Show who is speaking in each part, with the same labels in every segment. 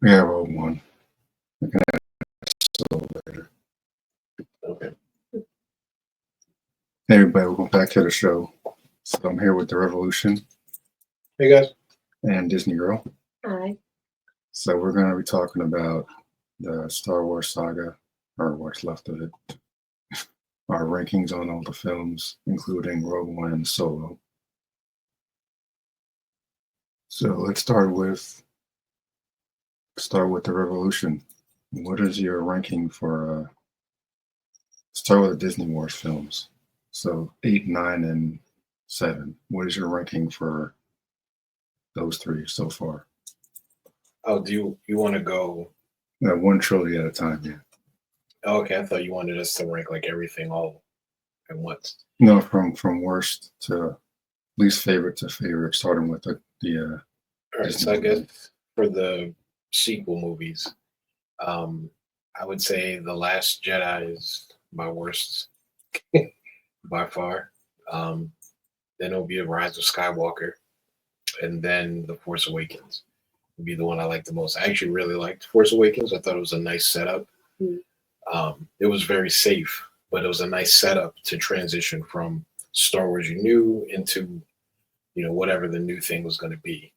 Speaker 1: Yeah, Rogue One. We can add Solo later.
Speaker 2: Okay.
Speaker 1: Hey everybody, welcome back to the show. So I'm here with DaRevolution
Speaker 2: Hey guys.
Speaker 1: and Disney Girl.
Speaker 3: Hi.
Speaker 1: So we're going to be talking about the Star Wars saga, or what's left of it. Our rankings on all the films, including Rogue One and Solo. So let's start with DaRevolution. What is your ranking for start with the Disney Wars films? So 8, 9, and 7. What is your ranking for those three so far?
Speaker 2: Oh, do you want to go?
Speaker 1: One trilogy at a time, yeah.
Speaker 2: Oh, okay, I thought you wanted us to rank like everything all at once.
Speaker 1: No, from worst to least favorite to favorite, starting with the
Speaker 2: All right, so I guess for the sequel movies, I would say The Last Jedi is my worst by far. Then it'll be The Rise of Skywalker, and then The Force Awakens would be the one I like the most. I actually really liked Force Awakens. I thought it was a nice setup. It was very safe, but it was a nice setup to transition from Star Wars you knew into, whatever the new thing was going to be.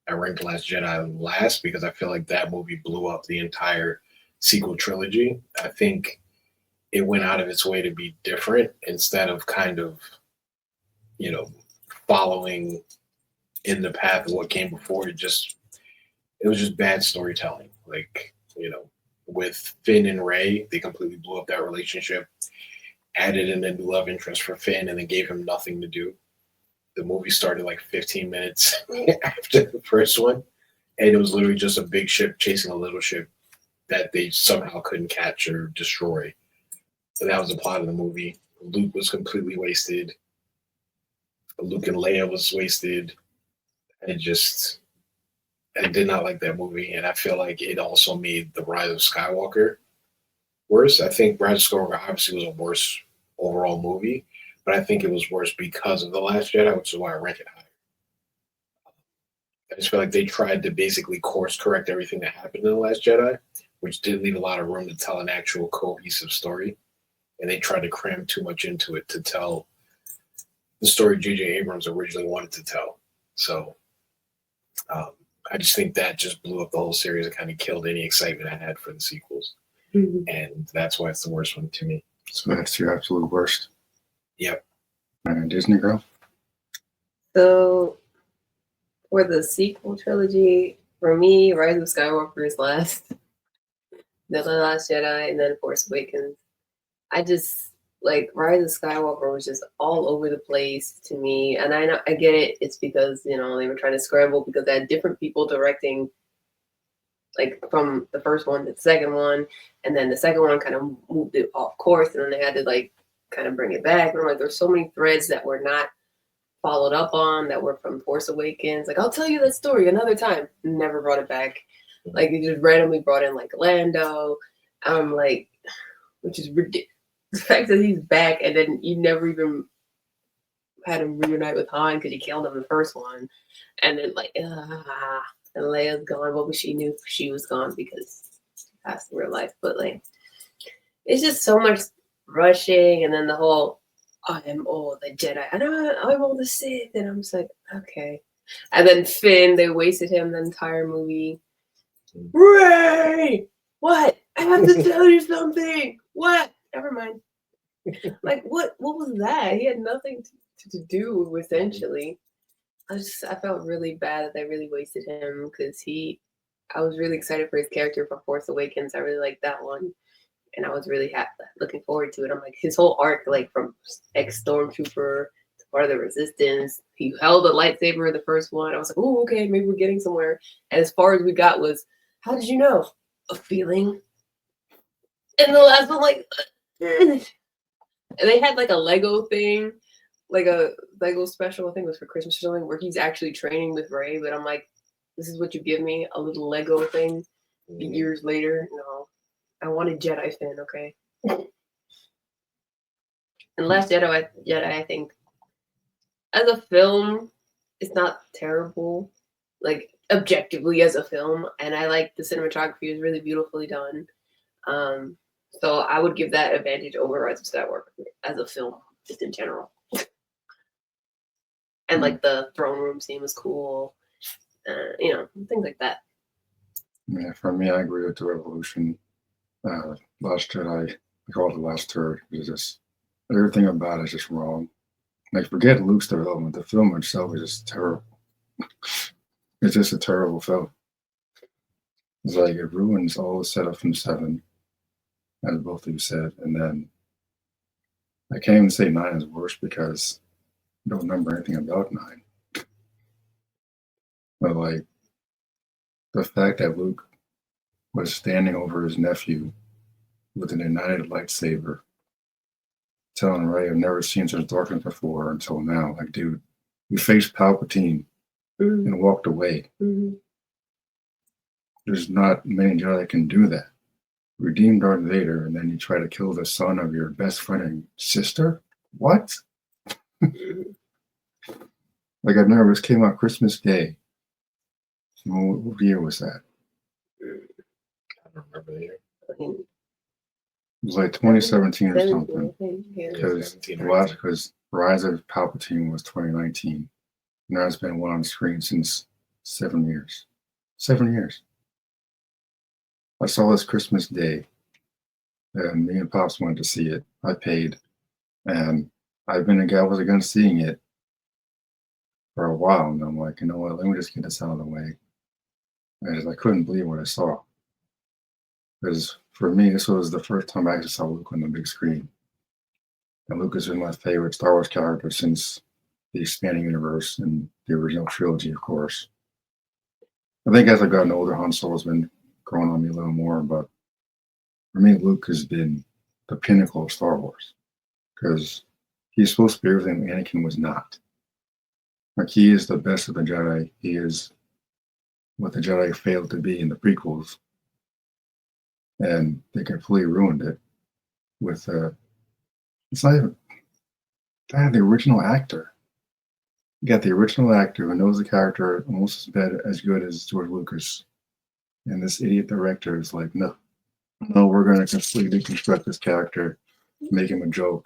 Speaker 2: I ranked Last Jedi last because I feel like that movie blew up the entire sequel trilogy. I think it went out of its way to be different instead of kind of, following in the path of what came before. It was just bad storytelling. Like, with Finn and Rey, they completely blew up that relationship, added in a new love interest for Finn, and then gave him nothing to do. The movie started like 15 minutes after the first one, and it was literally just a big ship chasing a little ship that they somehow couldn't catch or destroy. So that was the plot of the movie. Luke was completely wasted. Luke and Leia was wasted. I did not like that movie, and I feel like it also made The Rise of Skywalker worse. I think Rise of Skywalker obviously was a worse overall movie, but I think it was worse because of The Last Jedi, which is why I rank it higher. I just feel like they tried to basically course correct everything that happened in The Last Jedi, which did leave a lot of room to tell an actual cohesive story. And they tried to cram too much into it to tell the story J.J. Abrams originally wanted to tell. So I just think that just blew up the whole series and kind of killed any excitement I had for the sequels. And that's why it's the worst one to me.
Speaker 1: So that's your absolute worst.
Speaker 2: Yep.
Speaker 1: And Disney Girl?
Speaker 3: So for the sequel trilogy, for me, Rise of Skywalker is last. Then The Last Jedi, and then Force Awakens. I just like Rise of Skywalker was just all over the place to me. And I know I get it. It's because, they were trying to scramble because they had different people directing, like from the first one to the second one. And then the second one kind of moved it off course. And then they had to like kind of bring it back. And I'm like, there's so many threads that were not followed up on that were from Force Awakens. Like, I'll tell you that story another time. Never brought it back. Like, it just randomly brought in like Lando. I'm like, which is ridiculous. The fact that he's back and then you never even had him reunite with Han because you killed him in the first one. And then like, and Leia's gone. Well, she knew she was gone because she passed in real life. But like, it's just so much rushing. And then the whole, I am all the Jedi. And I'm all the Sith. And I'm just like, okay. And then Finn, they wasted him the entire movie. Rey! What? I have to tell you something. What? Never mind. Like, what was that? He had nothing to do, essentially. I felt really bad that they really wasted him because I was really excited for his character from Force Awakens. I really liked that one. And I was really looking forward to it. I'm like, his whole arc, like from ex-Stormtrooper to part of the Resistance. He held a lightsaber in the first one. I was like, oh, okay, maybe we're getting somewhere. And as far as we got was, how did you know? A feeling. And the last one, like, and they had like a Lego thing, like a Lego special, I think it was for Christmas or something, where he's actually training with Rey. But I'm like, this is what you give me? A little Lego thing years later? No. I wanted Jedi Finn, okay? And Last Jedi, I think, as a film, it's not terrible. Like, objectively as a film, and I like the cinematography is really beautifully done. So I would give that advantage over Rise of Skywalker as a film, just in general. And like the throne room scene was cool, things like that.
Speaker 1: Yeah, for me, I agree with the Revolution. Last Jedi, I call it the last third. It's just everything about it is just wrong. Like, forget Luke's development. The film itself is just terrible. It's just a terrible film. It's like it ruins all the setup from 7, as both of you said. And then I can't even say 9 is worse because I don't remember anything about 9. But like the fact that Luke was standing over his nephew with an ignited lightsaber, telling Rey, I've never seen such darkness before until now. Like, dude, you faced Palpatine and walked away. There's not many Jedi that can do that. Redeem Darth Vader, and then you try to kill the son of your best friend and sister? What? Like, I've never, this came out Christmas Day. What year was that?
Speaker 2: I don't remember the year.
Speaker 1: It was like 2017 or something.
Speaker 3: Yeah.
Speaker 1: Because Rise of Palpatine was 2019. And there's been one on screen since 7 years. 7 years. I saw this Christmas Day, and me and Pops went to see it. I paid, and I was against seeing it for a while, and I'm like, you know what? Let me just get this out of the way. And I couldn't believe what I saw, because for me, this was the first time I actually saw Luke on the big screen. And Luke has been my favorite Star Wars character since the expanding universe and the original trilogy, of course. I think as I've gotten older, Han Solo's been growing on me a little more, but for me, Luke has been the pinnacle of Star Wars, because he's supposed to be everything Anakin was not. Like, he is the best of the Jedi. He is what the Jedi failed to be in the prequels, and they completely ruined it with it's not even the original actor. You got the original actor who knows the character almost as good as George Lucas, and this idiot director is like, no, we're going to completely construct this character, make him a joke,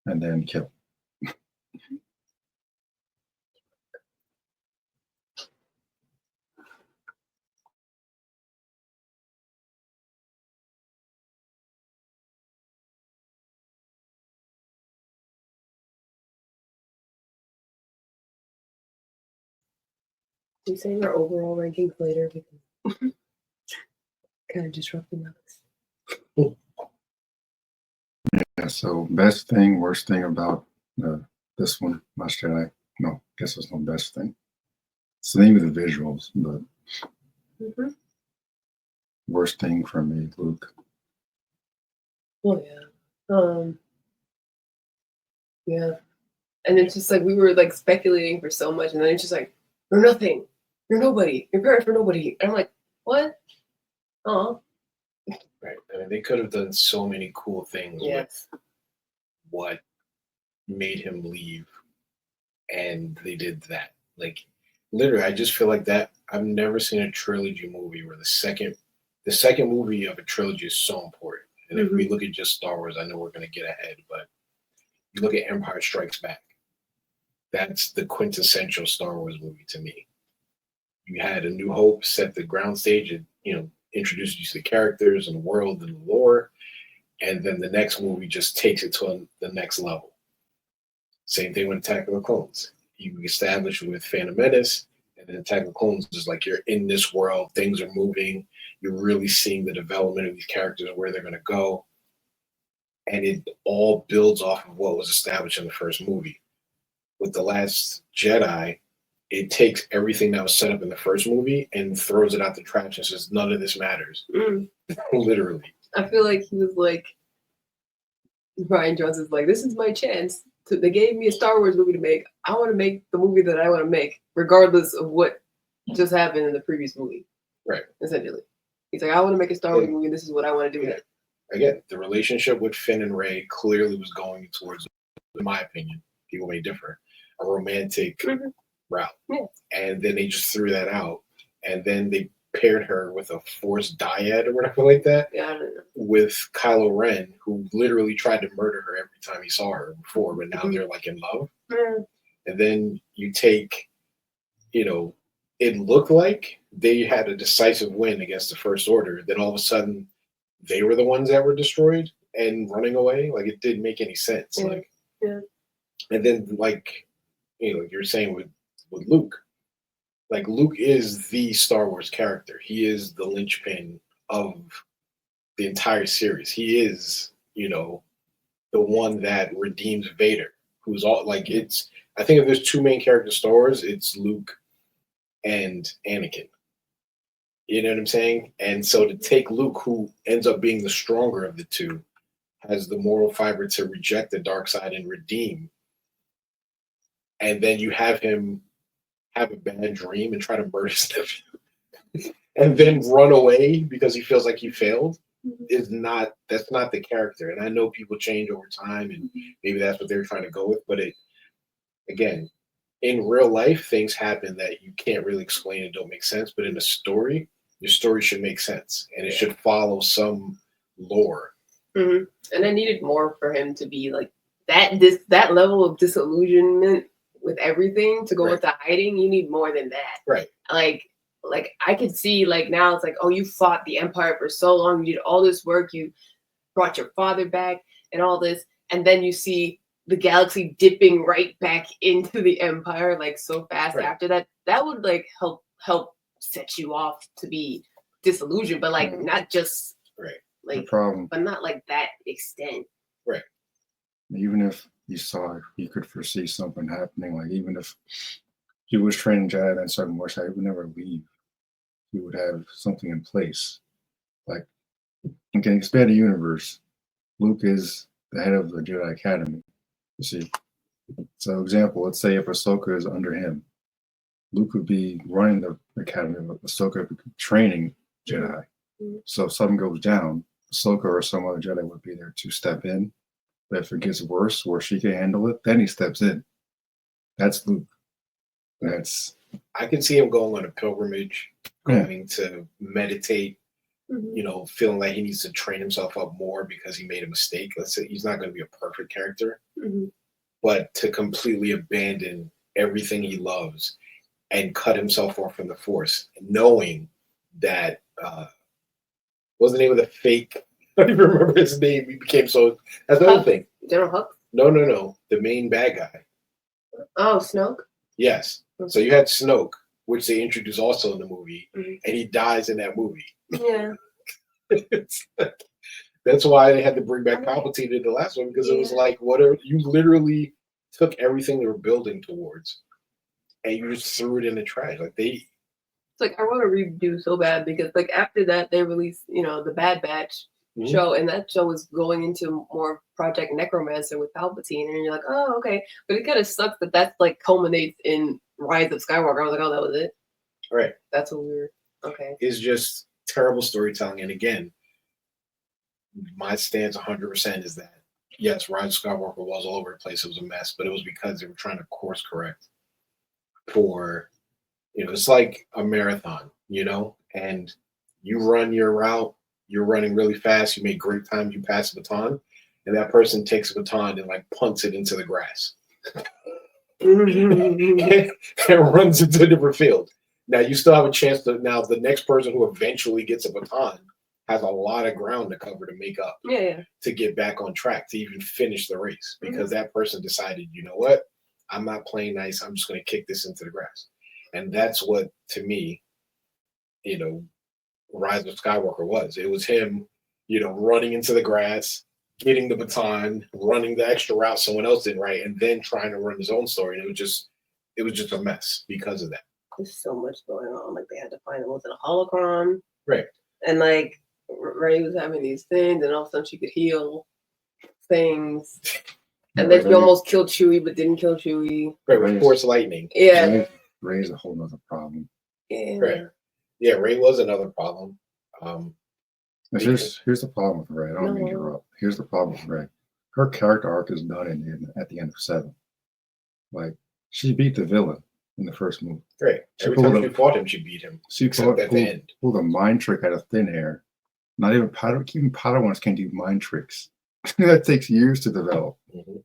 Speaker 1: and then kill him.
Speaker 3: You saying our overall rankings later because kind of disrupting us.
Speaker 1: Yeah, so best thing, worst thing about this one, Last Jedi. No, I guess there's no best thing. It's the name of the visuals, but worst thing for me, Luke.
Speaker 3: Well, yeah. Yeah. And it's just like we were like speculating for so much, and then it's just like, you're nothing. You're nobody. You're parents for nobody. And I'm like, what? Oh.
Speaker 2: Right. I mean, they could have done so many cool things with what made him leave, and they did that. Like, literally, I just feel like that. I've never seen a trilogy movie where the second movie of a trilogy is so important. And if we look at just Star Wars, I know we're going to get ahead, but you look at Empire Strikes Back. That's the quintessential Star Wars movie to me. You had A New Hope set the ground stage and, introduced you to the characters and the world and the lore. And then the next movie just takes it to the next level. Same thing with Attack of the Clones. You establish with Phantom Menace, and then Attack of the Clones is like you're in this world, things are moving, you're really seeing the development of these characters, where they're going to go. And it all builds off of what was established in the first movie. With The Last Jedi, it takes everything that was set up in the first movie and throws it out the trash and says, none of this matters. Literally.
Speaker 3: I feel like he was like, Ryan Johnson's like, this is my chance. They gave me a Star Wars movie to make. I want to make the movie that I want to make, regardless of what just happened in the previous movie.
Speaker 2: Right.
Speaker 3: Essentially. He's like, I want to make a Star Wars movie. This is what I want to do with it.
Speaker 2: Again, the relationship with Finn and Rey clearly was going towards, in my opinion, people may differ, a romantic route.
Speaker 3: Yeah.
Speaker 2: And then they just threw that out. And then they paired her with a Force dyad or whatever like that
Speaker 3: Yeah, I don't know.
Speaker 2: with Kylo Ren, who literally tried to murder her every time he saw her before, but now they're like in love.
Speaker 3: Yeah.
Speaker 2: And then you take, you know, it looked like they had a decisive win against the First Order. Then all of a sudden, they were the ones that were destroyed and running away. Like, it didn't make any sense.
Speaker 3: Yeah.
Speaker 2: Like,
Speaker 3: Yeah.
Speaker 2: and then, like, you know, you're saying with Luke, like, Luke is the Star Wars character. He is the linchpin of the entire series. He is, you know, the one that redeems Vader, who's all like, it's, I think if there's two main character Star Wars, it's Luke and Anakin. You know what I'm saying? And so to take Luke, who ends up being the stronger of the two, has the moral fiber to reject the dark side and redeem, and then you have him have a bad dream and try to murder his nephew, and then run away because he feels like he failed, is not, that's not the character. And I know people change over time, and maybe that's what they're trying to go with. But it, again, in real life, things happen that you can't really explain and don't make sense. But in a story, your story should make sense, and it should follow some lore.
Speaker 3: Mm-hmm. And I needed more for him to be like that. That level of disillusionment with everything to go
Speaker 2: Right.
Speaker 3: into hiding. You need more than that.
Speaker 2: Right.
Speaker 3: Like I could see, like, now it's like, oh, you fought the Empire for so long, you did all this work, you brought your father back and all this, and then you see the galaxy dipping right back into the Empire like so fast.
Speaker 2: Right.
Speaker 3: After that, that would like help set you off to be disillusioned, but like not just
Speaker 2: Right.
Speaker 1: The
Speaker 3: like,
Speaker 1: problem,
Speaker 3: but not like that extent.
Speaker 1: even if you saw, you could foresee something happening. Like, even if he was training Jedi and certain more, he would never leave. He would have something in place. Like, in an expanded universe, Luke is the head of the Jedi Academy. You see, so example, let's say if Ahsoka is under him, Luke would be running the academy, but Ahsoka would be training Jedi. So if something goes down, Ahsoka or some other Jedi would be there to step in. But if it gets worse, where she can handle it, then he steps in. That's Luke. That's,
Speaker 2: I can see him going on a pilgrimage, going to meditate, you know, feeling like he needs to train himself up more because he made a mistake. Let's say he's not going to be a perfect character, but to completely abandon everything he loves and cut himself off from the Force, knowing that, what's the name of the fake? I don't even remember his name. He became so. That's another thing.
Speaker 3: General Hux?
Speaker 2: No. The main bad guy.
Speaker 3: Oh, Snoke?
Speaker 2: Yes. So you had Snoke, which they introduced also in the movie, and he dies in that movie.
Speaker 3: Yeah.
Speaker 2: That's why they had to bring back Palpatine in the last one, because it was like, whatever, you literally took everything they were building towards and you just threw it in the trash. Like, they,
Speaker 3: It's like, I want to redo so bad because like after that they released, you know, the Bad Batch show, and that show was going into more Project Necromancer with Palpatine, and you're like, oh, okay. But it kind of sucks that that's like culminates in Rise of Skywalker. I was like, oh, that was it.
Speaker 2: right.
Speaker 3: That's what we were. Okay.
Speaker 2: It's just terrible storytelling. And again, my stance 100% is that, yes, Rise of Skywalker was all over the place. It was a mess, but it was because they were trying to course correct for, you know, it's like a marathon, you know, and you run your route, you're running really fast, you make great time, you pass the baton, and that person takes a baton and like punts it into the grass and runs into a different field. Now you still have a chance to, now the next person who eventually gets a baton has a lot of ground to cover to make up, to get back on track, to even finish the race, because that person decided, you know what, I'm not playing nice, I'm just going to kick this into the grass. And that's what, to me, you know, Rise of Skywalker was. It was him, you know, running into the grass, getting the baton, running the extra route someone else did right, and then trying to run his own story. And it was just a mess because of that.
Speaker 3: There's so much going on. Like they had to find, was it a holocron?
Speaker 2: Right.
Speaker 3: And like Rey was having these things, and all of a sudden she could heal things. And then she almost killed Chewie, but didn't kill Chewie.
Speaker 2: Right, with Force lightning.
Speaker 3: Yeah.
Speaker 1: Rey's a whole nother problem.
Speaker 3: Yeah.
Speaker 2: Right. Yeah, Rey was another problem.
Speaker 1: Here's the problem with Rey. I don't mean to interrupt. Here's the problem with Rey. Her character arc is done at the end of 7. Like, she beat the villain. in the first movie.
Speaker 2: Right. Every time she fought him, she beat him.
Speaker 1: She
Speaker 2: except at the end.
Speaker 1: pulled a mind trick out of thin air. Not even Padawans can't do mind tricks. That takes years to develop.
Speaker 2: Mm-hmm.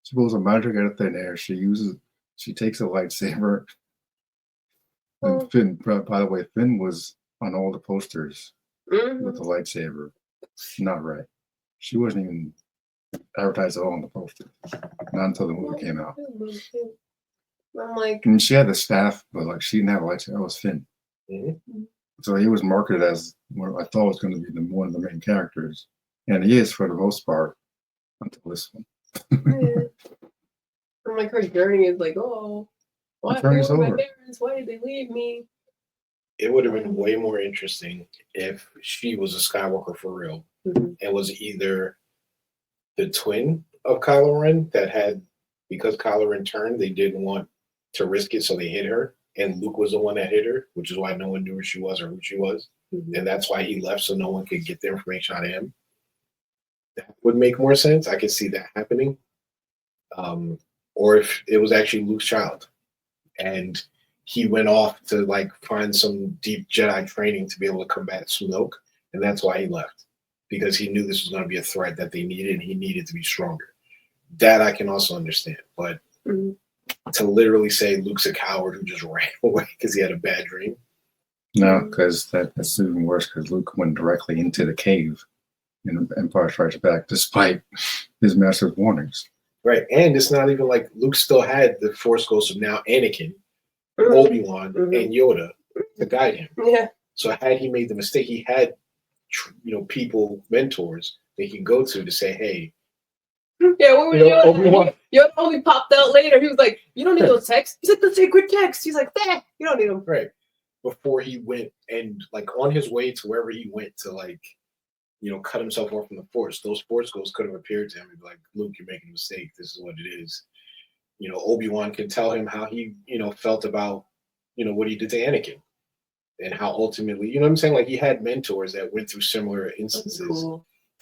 Speaker 1: She pulls a mind trick out of thin air. She takes a lightsaber. And Finn, by the way, Finn was on all the posters with the lightsaber. Not right. She wasn't even advertised at all on the poster. Not until the movie came out.
Speaker 3: I'm like,
Speaker 1: And she had the staff, but like she didn't have a lightsaber. That was Finn.
Speaker 2: Mm-hmm.
Speaker 1: So he was marketed as what I thought was going to be one of the main characters, and he is for the most part until this one.
Speaker 3: I'm like, her journey is like, oh, why my parents? Why did they leave me?
Speaker 2: It would have been way more interesting if she was a Skywalker for real, and was either the twin of Kylo Ren that had, because Kylo Ren turned, they didn't want to risk it, so they hid her. And Luke was the one that hit her, which is why no one knew where she was or who she was. And that's why he left, so no one could get the information out of him. That would make more sense. I could see that happening. Or if it was actually Luke's child and he went off to like find some deep Jedi training to be able to combat Snoke. And that's why he left, because he knew this was going to be a threat that they needed and he needed to be stronger. That I can also understand. But to literally say Luke's a coward who just ran away because he had a bad dream.
Speaker 1: No, because that's even worse, because Luke went directly into the cave in Empire Strikes Back, despite his massive warnings.
Speaker 2: Right. And it's not even like Luke still had the Force Ghost of now Anakin, Obi-Wan, and Yoda to guide him.
Speaker 3: Yeah.
Speaker 2: So had he made the mistake, he had, people, mentors they could go to say, hey,
Speaker 3: yeah, what were you doing? Obi-Wan. Yoda only popped out later. He was like, you don't need those texts. He's like, the sacred text. He's like, you don't need them.
Speaker 2: Right. Before he went and like on his way to wherever he went to like, cut himself off from the Force, those Force ghosts could have appeared to him and be like, Luke, you're making a mistake. This is what it is. Obi-Wan can tell him how he, felt about, what he did to Anakin and how ultimately, you know what I'm saying? Like he had mentors that went through similar instances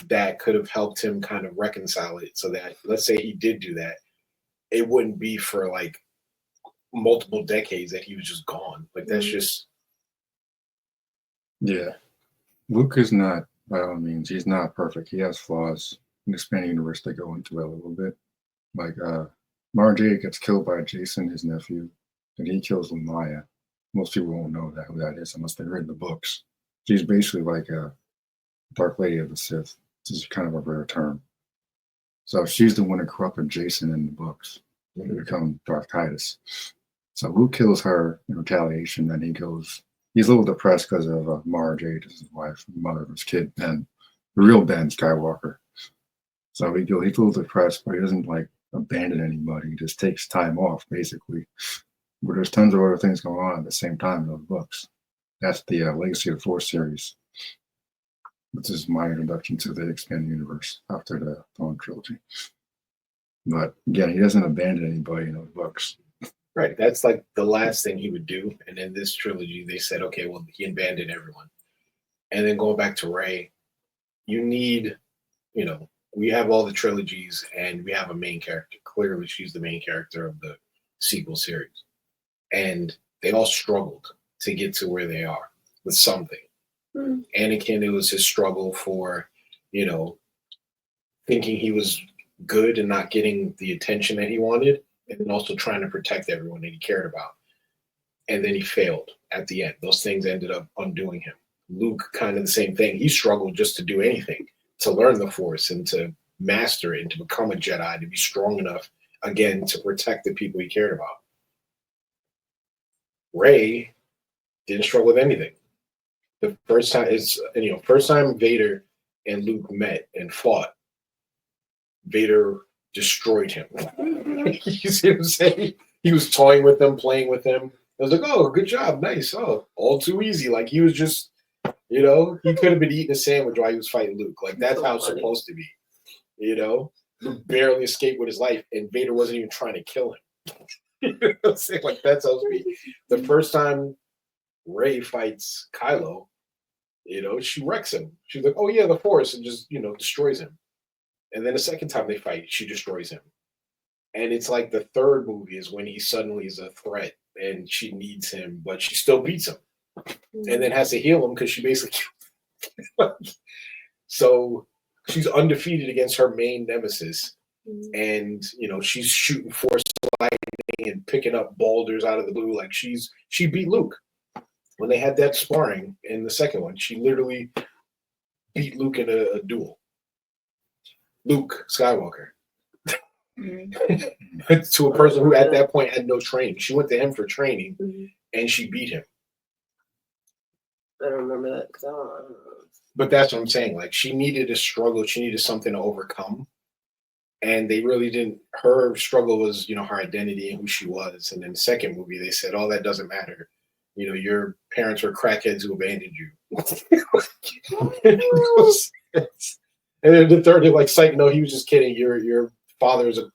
Speaker 2: that could have helped him kind of reconcile it so that, let's say he did do that, it wouldn't be for like multiple decades that he was just gone. Like that's just.
Speaker 1: Yeah. Luke is not, by all means, he's not perfect. He has flaws. In the expanded universe, they go into it a little bit. Like, Mara Jade gets killed by Jason, his nephew, and he kills Maya. Most people won't know who that is unless they read the books. She's basically like a Dark Lady of the Sith. This is kind of a rare term. So she's the one who corrupted Jason in the books to become Darth Titus. So Luke kills her in retaliation, and he's a little depressed because of Mara Jade, his wife, mother of his kid, Ben, the real Ben Skywalker. So he's a little depressed, but he doesn't like abandon anybody. He just takes time off, basically. But there's tons of other things going on at the same time in those books. That's the Legacy of the Force series. This is my introduction to the expanded universe after the Thrawn trilogy. But again, he doesn't abandon anybody in those books.
Speaker 2: Right. That's like the last thing he would do. And in this trilogy, they said, okay, well, he abandoned everyone. And then going back to Rey, you need, we have all the trilogies and we have a main character. Clearly, she's the main character of the sequel series. And they all struggled to get to where they are with something. Anakin, it was his struggle for, thinking he was good and not getting the attention that he wanted, and then also trying to protect everyone that he cared about. And then he failed at the end. Those things ended up undoing him. Luke, kind of the same thing. He struggled just to do anything, to learn the Force and to master it and to become a Jedi, to be strong enough, again, to protect the people he cared about. Rey didn't struggle with anything. The first time Vader and Luke met and fought, Vader destroyed him. You see what I'm saying? He was toying with them, playing with them. I was like, oh, good job, nice. Oh, all too easy. Like he was just, he could have been eating a sandwich while he was fighting Luke. Like that's how it's supposed to be. Luke barely escaped with his life, and Vader wasn't even trying to kill him. You know what I'm saying? Like that's how it's be. The first time Rey fights Kylo, she wrecks him. She's like, oh yeah, the Force, and just, destroys him. And then the second time they fight, she destroys him. And it's like the third movie is when he suddenly is a threat and she needs him, but she still beats him, and then has to heal him because she basically. So she's undefeated against her main nemesis, and she's shooting force lightning and picking up boulders out of the blue. Like she beat Luke when they had that sparring in the second one. She literally beat Luke in a duel. Luke Skywalker. To a person who at that point had no training. She went to him for training, and she beat him.
Speaker 3: I don't remember that because I don't know.
Speaker 2: But that's what I'm saying. Like, she needed a struggle. She needed something to overcome. And they really didn't. Her struggle was, her identity and who she was. And in the second movie, they said, "Oh, that doesn't matter. Your parents were crackheads who abandoned you." And then the third, they're like, "Psych, no, he was just kidding. Your father is a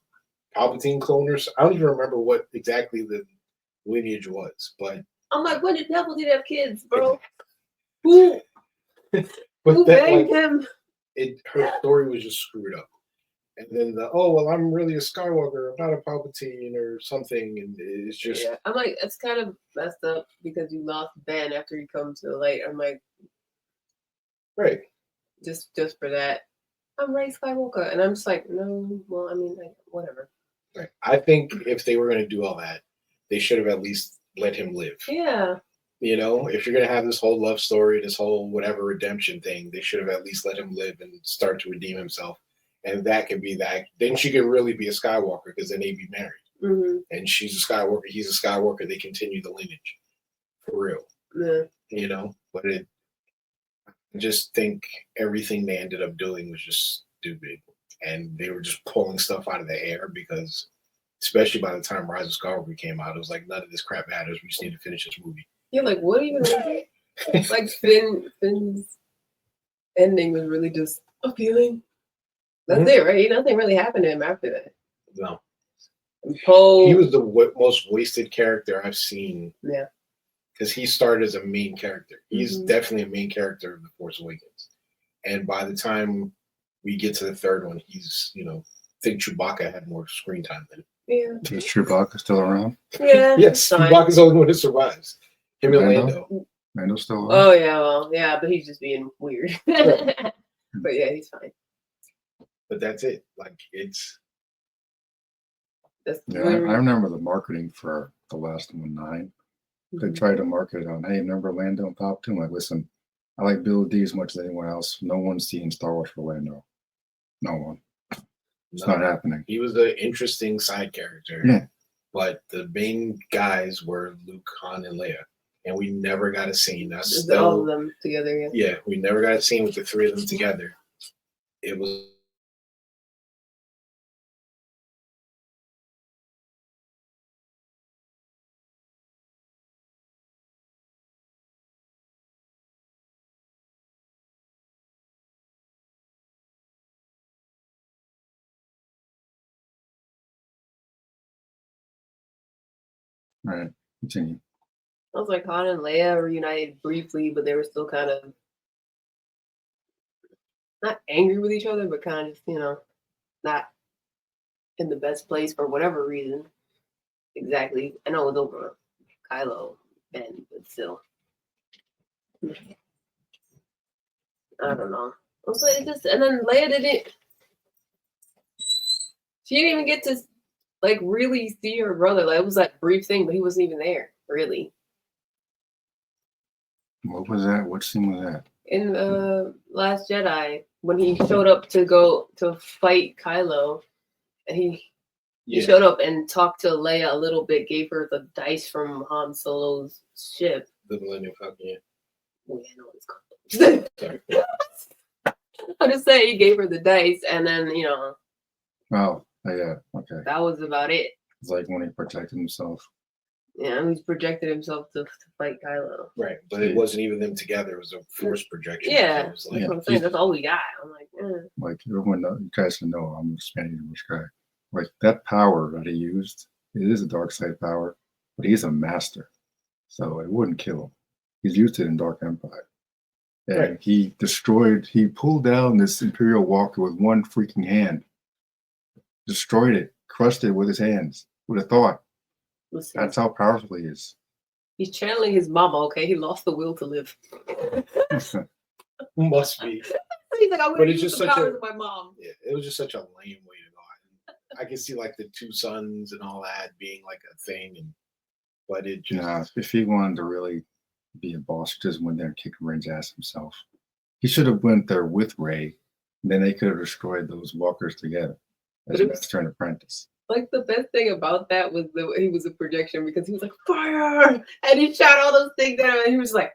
Speaker 2: Palpatine clone or I don't even remember what exactly the lineage was." But
Speaker 3: I'm like, when did Palpatine have kids, bro? Who
Speaker 2: But
Speaker 3: banged him?
Speaker 2: Her story was just screwed up. And then I'm really a Skywalker, I'm not a Palpatine or something, and it's just
Speaker 3: I'm like, it's kind of messed up because you lost Ben after you come to the light. I'm like,
Speaker 2: right.
Speaker 3: Just for that, I'm Rey Skywalker, and I'm just like, no. Well, I mean, like, whatever.
Speaker 2: Right. I think if they were going to do all that, they should have at least let him live.
Speaker 3: Yeah.
Speaker 2: If you're going to have this whole love story, this whole whatever redemption thing, they should have at least let him live and start to redeem himself. And that could be that. Then she could really be a Skywalker because then they'd be married. And she's a Skywalker, he's a Skywalker. They continue the lineage for real.
Speaker 3: Yeah.
Speaker 2: But I just think everything they ended up doing was just stupid. And they were just pulling stuff out of the air because, especially by the time Rise of Skywalker came out, it was like, none of this crap matters. We just need to finish this movie.
Speaker 3: You're like, what even was it? Like Finn's ending was really just appealing. That's it, right? Nothing really happened to him after that.
Speaker 2: No.
Speaker 3: Poe.
Speaker 2: He was the most wasted character I've seen.
Speaker 3: Yeah.
Speaker 2: Because he started as a main character. He's definitely a main character of The Force Awakens. And by the time we get to the third one, he's, I think Chewbacca had more screen time than him.
Speaker 3: Yeah.
Speaker 1: Is Chewbacca still around?
Speaker 3: Yeah.
Speaker 2: Yes, Chewbacca's the only one who survives. Him and Lando.
Speaker 1: Lando's still alive?
Speaker 3: Oh, yeah, well, yeah, but he's just being weird. But yeah, he's fine.
Speaker 2: But that's it. Like, it's...
Speaker 1: I remember the marketing for the last one, 9. They tried to market it on, hey, remember Lando and Palpatine? I'm like, listen, I like Bill D as much as anyone else. No one's seen Star Wars for Lando. No one. It's not happening.
Speaker 2: He was an interesting side character.
Speaker 1: Yeah.
Speaker 2: But the main guys were Luke, Han, and Leia. And we never got a scene. That's
Speaker 3: all of them together.
Speaker 2: Yeah, we never got a scene with the 3 of them together. It was...
Speaker 1: Right. Continue.
Speaker 3: I was like, Han and Leia reunited briefly, but they were still kind of not angry with each other, but kind of just, not in the best place for whatever reason. Exactly. I know it was over Kylo and but still. I don't know. Also, and then Leia didn't. She didn't even get to like really see her brother. Like, it was that brief thing, but he wasn't even there, really.
Speaker 1: What was that? What scene was that?
Speaker 3: In the Last Jedi, when he showed up to go to fight Kylo, and he showed up and talked to Leia a little bit, gave her the dice from Han Solo's ship.
Speaker 2: The Millennium Falcon, yeah.
Speaker 3: Oh, yeah, I know what it's called. I'm just saying, he gave her the dice, and then,
Speaker 1: Oh, yeah, okay.
Speaker 3: that was about it.
Speaker 1: It's like when he protected himself.
Speaker 3: Yeah, he's projected himself to fight Kylo.
Speaker 2: Right, but it wasn't even them together. It was a force projection.
Speaker 3: Yeah,
Speaker 2: it was like,
Speaker 3: that's what I'm saying. That's all we got. I'm like,
Speaker 1: Like, everyone, you guys can know I'm a Spanish guy. Like, that power that he used, it is a dark side power, but he's a master. So it wouldn't kill him. He's used it in Dark Empire. And
Speaker 2: right.
Speaker 1: He pulled down this Imperial Walker with one freaking hand. Destroyed it, crushed it with his hands, with a thought.
Speaker 3: Listen,
Speaker 1: That's how powerful he is.
Speaker 3: he's channeling his mama. Okay, he lost the will to live.
Speaker 2: Must be.
Speaker 3: He's like, I
Speaker 2: But
Speaker 3: would
Speaker 2: it's
Speaker 3: use
Speaker 2: just
Speaker 3: the
Speaker 2: such a-
Speaker 3: powers of my mom.
Speaker 2: Yeah, it was just such a lame way to go. I can see like the two sons and all that being like a thing, but it just
Speaker 1: Nah, if he wanted to really be a boss, he just went there and kicked Ray's ass himself. He should have went there with Ray. And then they could have destroyed those walkers together as
Speaker 3: But it was-
Speaker 1: Master and Apprentice.
Speaker 3: Like the best thing about that was he was a projection because he was like fire, and he shot all those things at him, and he was like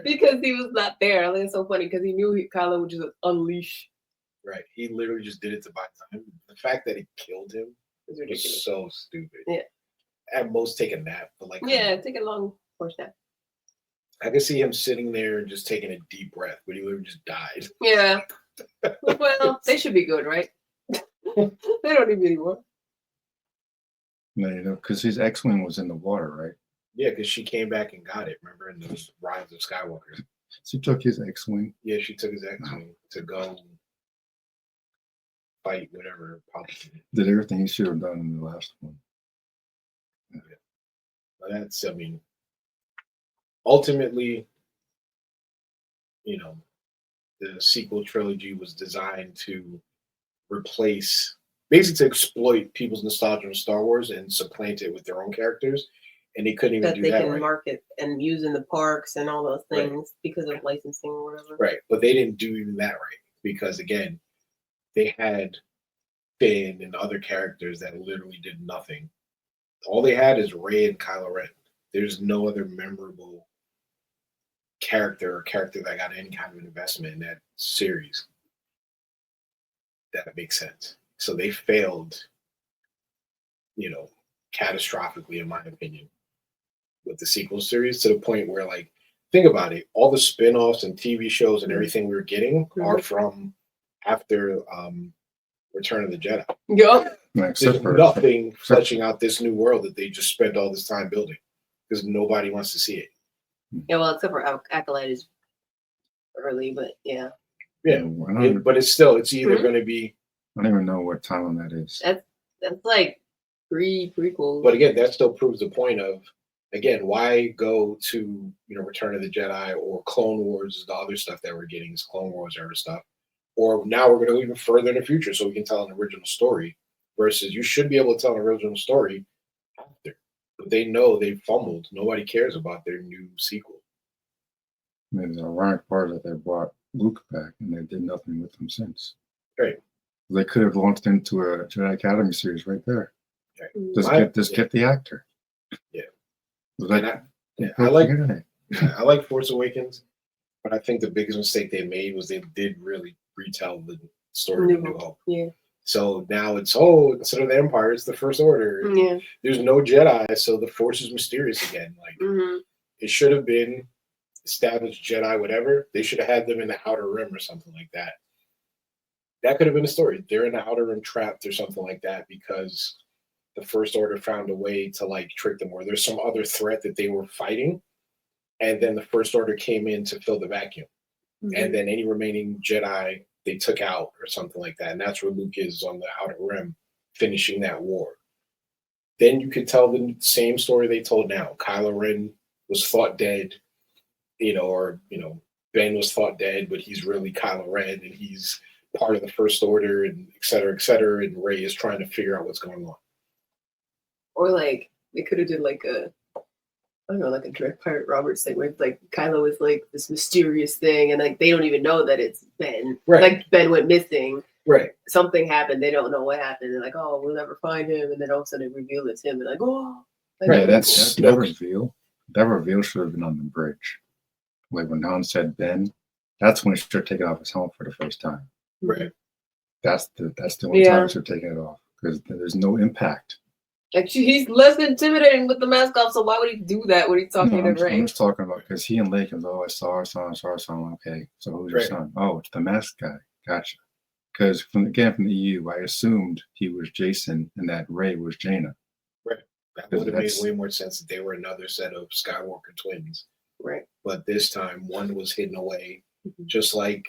Speaker 3: because he was not there. I think it's so funny because he knew Kylo would just unleash.
Speaker 2: right. He literally just did it to buy time. The fact that he killed him
Speaker 3: It's
Speaker 2: was
Speaker 3: ridiculous.
Speaker 2: so stupid.
Speaker 3: Yeah.
Speaker 2: At most, take a nap, but like
Speaker 3: Yeah, take a long horse nap.
Speaker 2: I could see him sitting there and just taking a deep breath, but he literally just died.
Speaker 3: Yeah. Well, they should be good, right? They don't need me anymore.
Speaker 1: No, you know, because his X-wing was in the water, right?
Speaker 2: Yeah, because she came back and got it. Remember in the Rise of Skywalker?
Speaker 1: So he took his X-wing.
Speaker 2: Yeah, she took his X-wing to go fight whatever Palpatine.
Speaker 1: Did everything he should have done in the last one.
Speaker 2: But that's, I mean, ultimately, you know, the sequel trilogy was designed to replace, basically to exploit people's nostalgia of Star Wars and supplant it with their own characters. And they couldn't even
Speaker 3: That
Speaker 2: do
Speaker 3: they
Speaker 2: that
Speaker 3: can
Speaker 2: right.
Speaker 3: market and use in the parks and all those
Speaker 2: Right.
Speaker 3: things because of licensing or whatever.
Speaker 2: Right. But they didn't do even that right. Because again, they had Finn and other characters that literally did nothing. All they had is Rey and Kylo Ren. There's no other memorable character that got any kind of investment in that series. That makes sense. So they failed, you know, catastrophically, in my opinion, with the sequel series, to the point where, like, think about it, all the spin-offs and TV shows and everything we were getting are from after Return of the Jedi.
Speaker 3: Yup.
Speaker 1: Except
Speaker 2: There's
Speaker 1: for
Speaker 2: nothing fleshing out this new world that they just spent all this time building because nobody wants to see it.
Speaker 3: Yeah, well, except for Acolyte is early, but yeah.
Speaker 2: Yeah,
Speaker 1: I don't,
Speaker 2: but it's either going to be.
Speaker 1: I don't even know what time that is.
Speaker 3: That's like prequel.
Speaker 2: But again, that still proves the point of, again, why go to, you know, Return of the Jedi or Clone Wars is the other stuff that we're getting is Clone Wars era stuff. Or now we're going to go even further in the future so we can tell an original story versus you should be able to tell an original story after. But they know they fumbled. Nobody cares about their new sequel.
Speaker 1: I mean, the ironic part that they brought Luke back and they did nothing with him since.
Speaker 2: Right.
Speaker 1: They could have launched into a Jedi Academy series right there.
Speaker 2: Right.
Speaker 1: Just get the actor.
Speaker 2: Yeah.
Speaker 1: Like,
Speaker 2: I like Force Awakens, but I think the biggest mistake they made was they did really retell the story of New Hope.
Speaker 3: Yeah.
Speaker 2: So now it's, instead of the Empire, it's the First Order.
Speaker 3: Yeah.
Speaker 2: There's no Jedi, so the Force is mysterious again. Like it should have been established Jedi, whatever. They should have had them in the Outer Rim or something like that. That could have been a story. They're in the Outer Rim trapped or something like that because the First Order found a way to like trick them, or there's some other threat that they were fighting, and then the First Order came in to fill the vacuum, and then any remaining Jedi they took out or something like that, and that's where Luke is on the Outer Rim, finishing that war. Then you could tell the same story they told now. Kylo Ren was thought dead, or Ben was thought dead, but he's really Kylo Ren, and he's part of the First Order, and et cetera, and Rey is trying to figure out what's going on.
Speaker 3: Or like they could have did like like a Dread Pirate Roberts thing where it's like Kylo is like this mysterious thing, and like they don't even know that it's Ben.
Speaker 2: Right.
Speaker 3: Like Ben went missing.
Speaker 2: Right.
Speaker 3: Something happened. They don't know what happened. They're like, oh, we'll never find him. And then all of a sudden it revealed it's him. And like, oh. Like,
Speaker 1: Right. That reveal. That reveal should have been on the bridge. Like when Han said Ben, that's when he should have taken off his helmet for the first time.
Speaker 2: Right.
Speaker 1: That's the only time he should have taken it off because there's no impact.
Speaker 3: Like he's less intimidating with the mask off, so why would he do that when he's talking to Rey?
Speaker 1: I'm just talking about because he and Lincoln, I saw our son. Okay, so who's your son? Oh, it's the mask guy. Gotcha. Because from the EU, I assumed he was Jason and that Rey was Jaina.
Speaker 2: Right. That would have made way more sense if they were another set of Skywalker twins.
Speaker 3: Right.
Speaker 2: But this time, one was hidden away, just like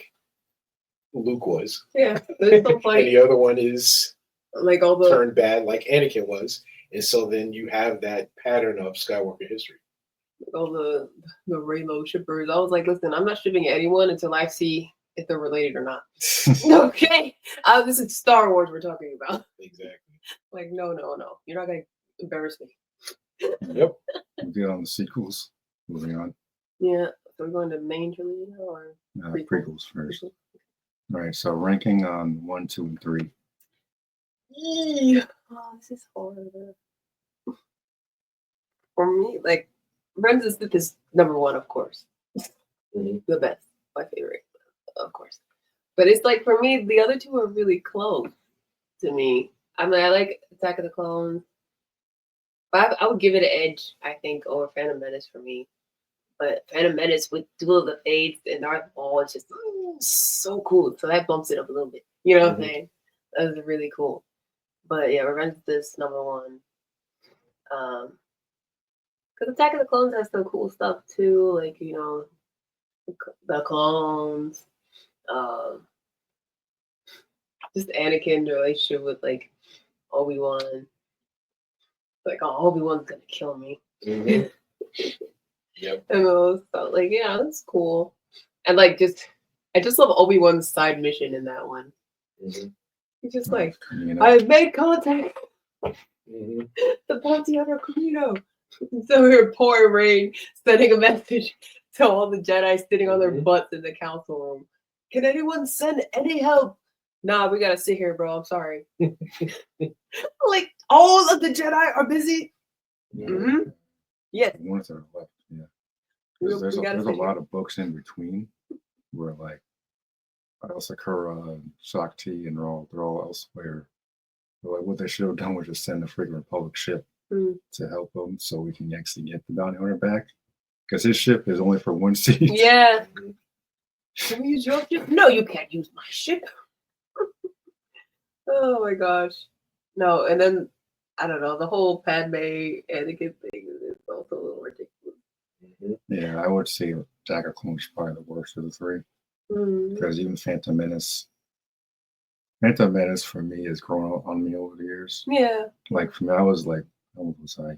Speaker 2: Luke was.
Speaker 3: Yeah, it's so funny.
Speaker 2: And the other one is
Speaker 3: like all the
Speaker 2: turned bad, like Anakin was. And so then you have that pattern of Skywalker history.
Speaker 3: All the Raylo shippers. I was like, listen, I'm not shipping anyone until I see if they're related or not. Okay, this is Star Wars we're talking about.
Speaker 2: Exactly.
Speaker 3: Like, no, you're not gonna embarrass me.
Speaker 2: Yep.
Speaker 1: We'll get on the sequels. Moving on.
Speaker 3: Yeah, so we're going to main trilogy now, or
Speaker 1: Prequels first. All right. So ranking on 1, 2, and 3.
Speaker 3: Yeah. Oh, this is hard. For me, like, Revenge of the Sith is number 1, of course. The best, my favorite, of course. But it's like, for me, the other two are really close to me. I mean, I like Attack of the Clones, but I would give it an edge, I think, over Phantom Menace for me. But Phantom Menace with Duel of the Fates and Darth Maul is just so cool. So that bumps it up a little bit. You know what I'm saying? That was really cool. But yeah, Revenge of the Sith, number 1. Because Attack of the Clones has some cool stuff too, like, you know, the clones, just Anakin's relationship with like Obi-Wan. Like, oh, Obi-Wan's gonna kill me.
Speaker 2: Yep.
Speaker 3: And those felt like, yeah, that's cool. And like, I just love Obi-Wan's side mission in that one. He's just like, I have made contact. The bounty hunter Camino. So we're poor Rain sending a message to all the Jedi sitting on their butts in the council room. Can anyone send any help? Nah, we gotta sit here, bro. I'm sorry. Like, all of the Jedi are busy. Yes.
Speaker 1: Ones that are left, yeah. There's a lot of books in between where, like, Sakura, Shakti, and they're all elsewhere. But like, what they should have done was just send a freaking Republic ship to help them, so we can actually get the bounty hunter back. Because his ship is only for one seat.
Speaker 3: Yeah. Can we use your ship? No, you can't use my ship. Oh my gosh. No, and then I don't know, the whole Padme Anakin thing is also a little ridiculous.
Speaker 1: Yeah, I would say Attack of Clones is probably the worst of the 3. Because even Phantom Menace for me has grown on me over the years.
Speaker 3: Yeah.
Speaker 1: Like, for me, I was like, how old was I?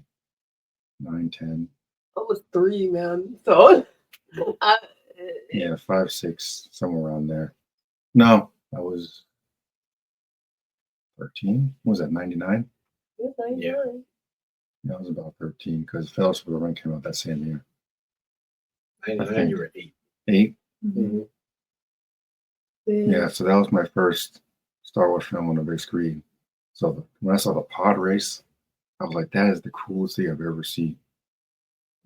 Speaker 1: 9, 10.
Speaker 3: I was 3, man. So
Speaker 1: Yeah, 5, 6, somewhere around there. No, I was 13. What was that, 99?
Speaker 2: Yeah.
Speaker 1: Yeah, I was about 13 because Fellowship of the Ring came out that same year.
Speaker 2: 99, you were 8.
Speaker 1: 8? Yeah, so that was my first Star Wars film on the big screen. So when I saw the pod race, I was like, that is the coolest thing I've ever seen.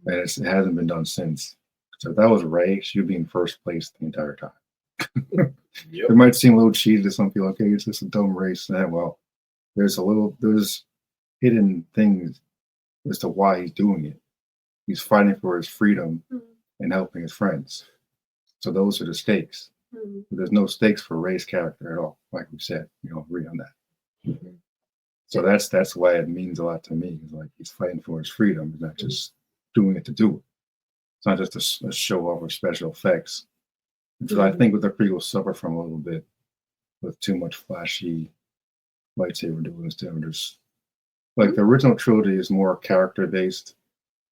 Speaker 1: And it hasn't been done since. So if that was Rey, she would be in first place the entire time. It might seem a little cheesy to some people. Okay, it's just a dumb race. Well, there's hidden things as to why he's doing it. He's fighting for his freedom and helping his friends. So those are the stakes. But there's no stakes for Rey's character at all. Like we said, you don't agree on that. So that's why it means a lot to me. It's like he's fighting for his freedom. He's not just doing it to do it. It's not just a show off of special effects. So I think with the prequels suffer from a little bit with too much flashy lightsaber dueling instead of just like the original trilogy is more character based.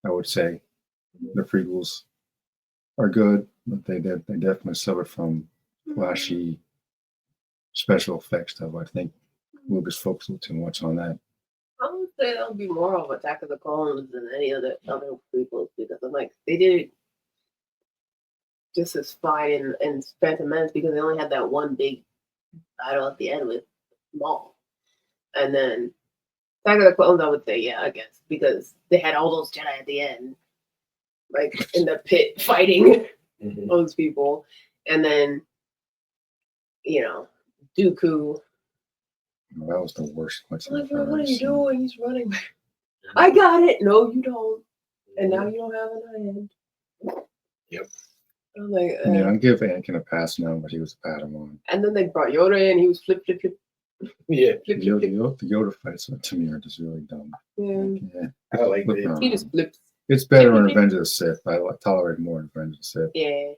Speaker 1: I would say the prequels are good, but they definitely suffer from flashy special effects stuff. I think Lucas focused a little too much on that.
Speaker 3: I would say that would be more of Attack of the Clones than any other prequels because I'm like, they did it just as fine in Phantom Menace because they only had that one big battle at the end with Maul. And then Attack of the Clones, I would say, yeah, I guess, because they had all those Jedi at the end, like in the pit fighting those people. And then, you know, Dooku.
Speaker 1: That was the worst.
Speaker 3: Like, what are you doing? He's running. I got it. No, you don't. And now you don't have an hand.
Speaker 2: Yep.
Speaker 3: I'm like,
Speaker 1: yeah, I'll give Anakin a pass now, but he was a Padawan.
Speaker 3: And then they brought Yoda in. He was flip.
Speaker 2: Yeah.
Speaker 1: The Yoda fights to me are just really dumb.
Speaker 3: Yeah.
Speaker 2: I like it.
Speaker 3: He just flips.
Speaker 1: It's better in Revenge of the Sith. I tolerate more in Revenge of the Sith.
Speaker 3: Yeah.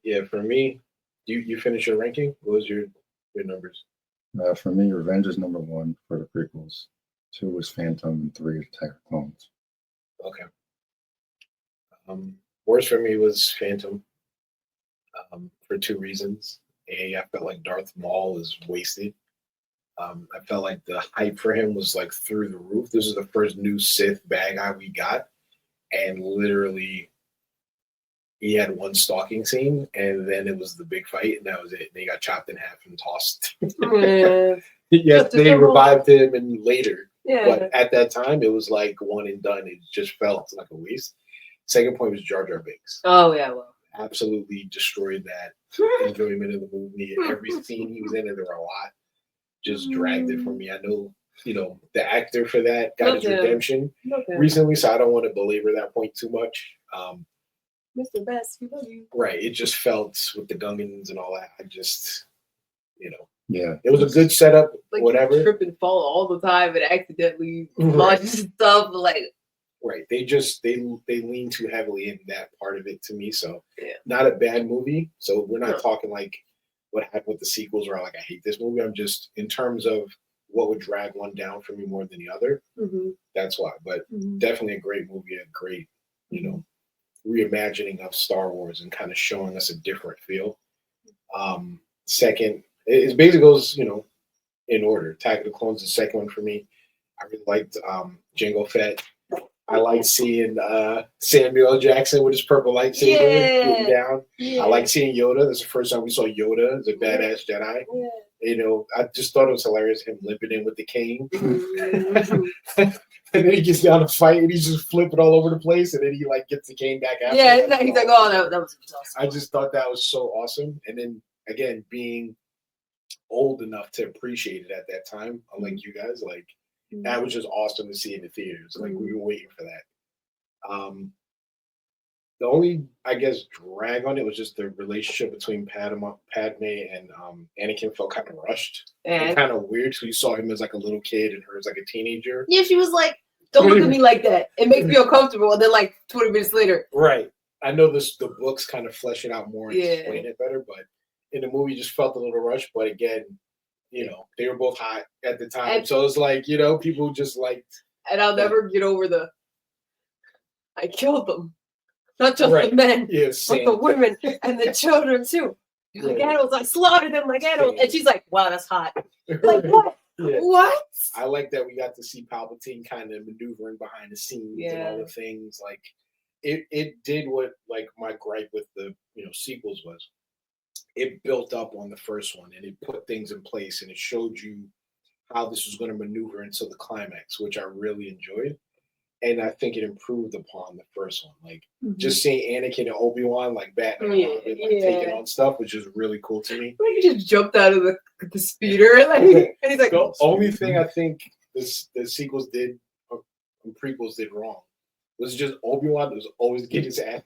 Speaker 2: Yeah, for me, you finish your ranking? What was your numbers?
Speaker 1: For me, Revenge is number 1 for the prequels. 2 was Phantom, and 3 Attack of Clones.
Speaker 2: Okay. Worst for me was Phantom. For 2 reasons. I felt like Darth Maul was wasted. I felt like the hype for him was like through the roof. This is the first new Sith bad guy we got, and literally he had one stalking scene, and then it was the big fight, and that was it. They got chopped in half and tossed. Yes, they revived him and later.
Speaker 3: Yeah.
Speaker 2: But at that time, it was like one and done. It just felt like a waste. Second point was Jar Jar Binks.
Speaker 3: Oh yeah, well.
Speaker 2: Absolutely destroyed that enjoyment of the movie. Every scene he was in, and there were a lot, just dragged it for me. I know, the actor for that got his redemption recently, so I don't want to belabor that point too much.
Speaker 3: Mr. Best, we love you.
Speaker 2: Right. It just felt with the Gungans and all that. I just,
Speaker 1: Yeah.
Speaker 2: It was a good setup,
Speaker 3: like
Speaker 2: whatever.
Speaker 3: You trip and fall all the time and accidentally launch stuff. Like,
Speaker 2: right. They lean too heavily in that part of it to me. So
Speaker 3: yeah.
Speaker 2: Not a bad movie. So we're not talking like what happened with the sequels where like I hate this movie. I'm just in terms of what would drag one down for me more than the other.
Speaker 3: Mm-hmm.
Speaker 2: That's why. But definitely a great movie, a great, reimagining of Star Wars and kind of showing us a different feel. Second, it basically goes, in order. Attack of the Clones is the second one for me. I really liked Jango Fett. I like seeing Samuel L. Jackson with his purple lightsaber getting down. Yeah. I like seeing Yoda. That's the first time we saw Yoda as a badass Jedi. Yeah. I just thought it was hilarious him limping in with the cane. And then he gets down to fight and he's just flipping all over the place, and then he like gets the cane back after.
Speaker 3: Yeah, he's like, oh, that was awesome.
Speaker 2: I just thought that was so awesome. And then again, being old enough to appreciate it at that time, unlike you guys, like that was just awesome to see in the theaters. Like we were waiting for that. The only, I guess, drag on it was just the relationship between Padme and Anakin felt kind of rushed and kind of weird. So you saw him as like a little kid and her as like a teenager.
Speaker 3: Yeah, she was like, "Don't look at me like that. It makes me uncomfortable." And then like 20 minutes later,
Speaker 2: right? I know the books kind of flesh it out more and explain it better, but in the movie, just felt a little rushed. But again, they were both hot at the time, so it's like people just liked. And
Speaker 3: I'll never get over I killed them. Not just the men, but the women and the children too. Like animals, I slaughtered them like animals. And she's like, wow, that's hot. Like, what? Yeah. What?
Speaker 2: I like that we got to see Palpatine kind of maneuvering behind the scenes and all the things. Like, it did what, like, my gripe with the, sequels was. It built up on the first one, and it put things in place, and it showed you how this was going to maneuver until the climax, which I really enjoyed. And I think it improved upon the first one. Like just seeing Anakin and Obi-Wan like batting around and like taking on stuff, which is really cool to me.
Speaker 3: Like he just jumped out of the speeder, like, and he's like,
Speaker 2: the only thing I think the sequels did, or prequels did wrong, was just Obi-Wan was always getting his ass.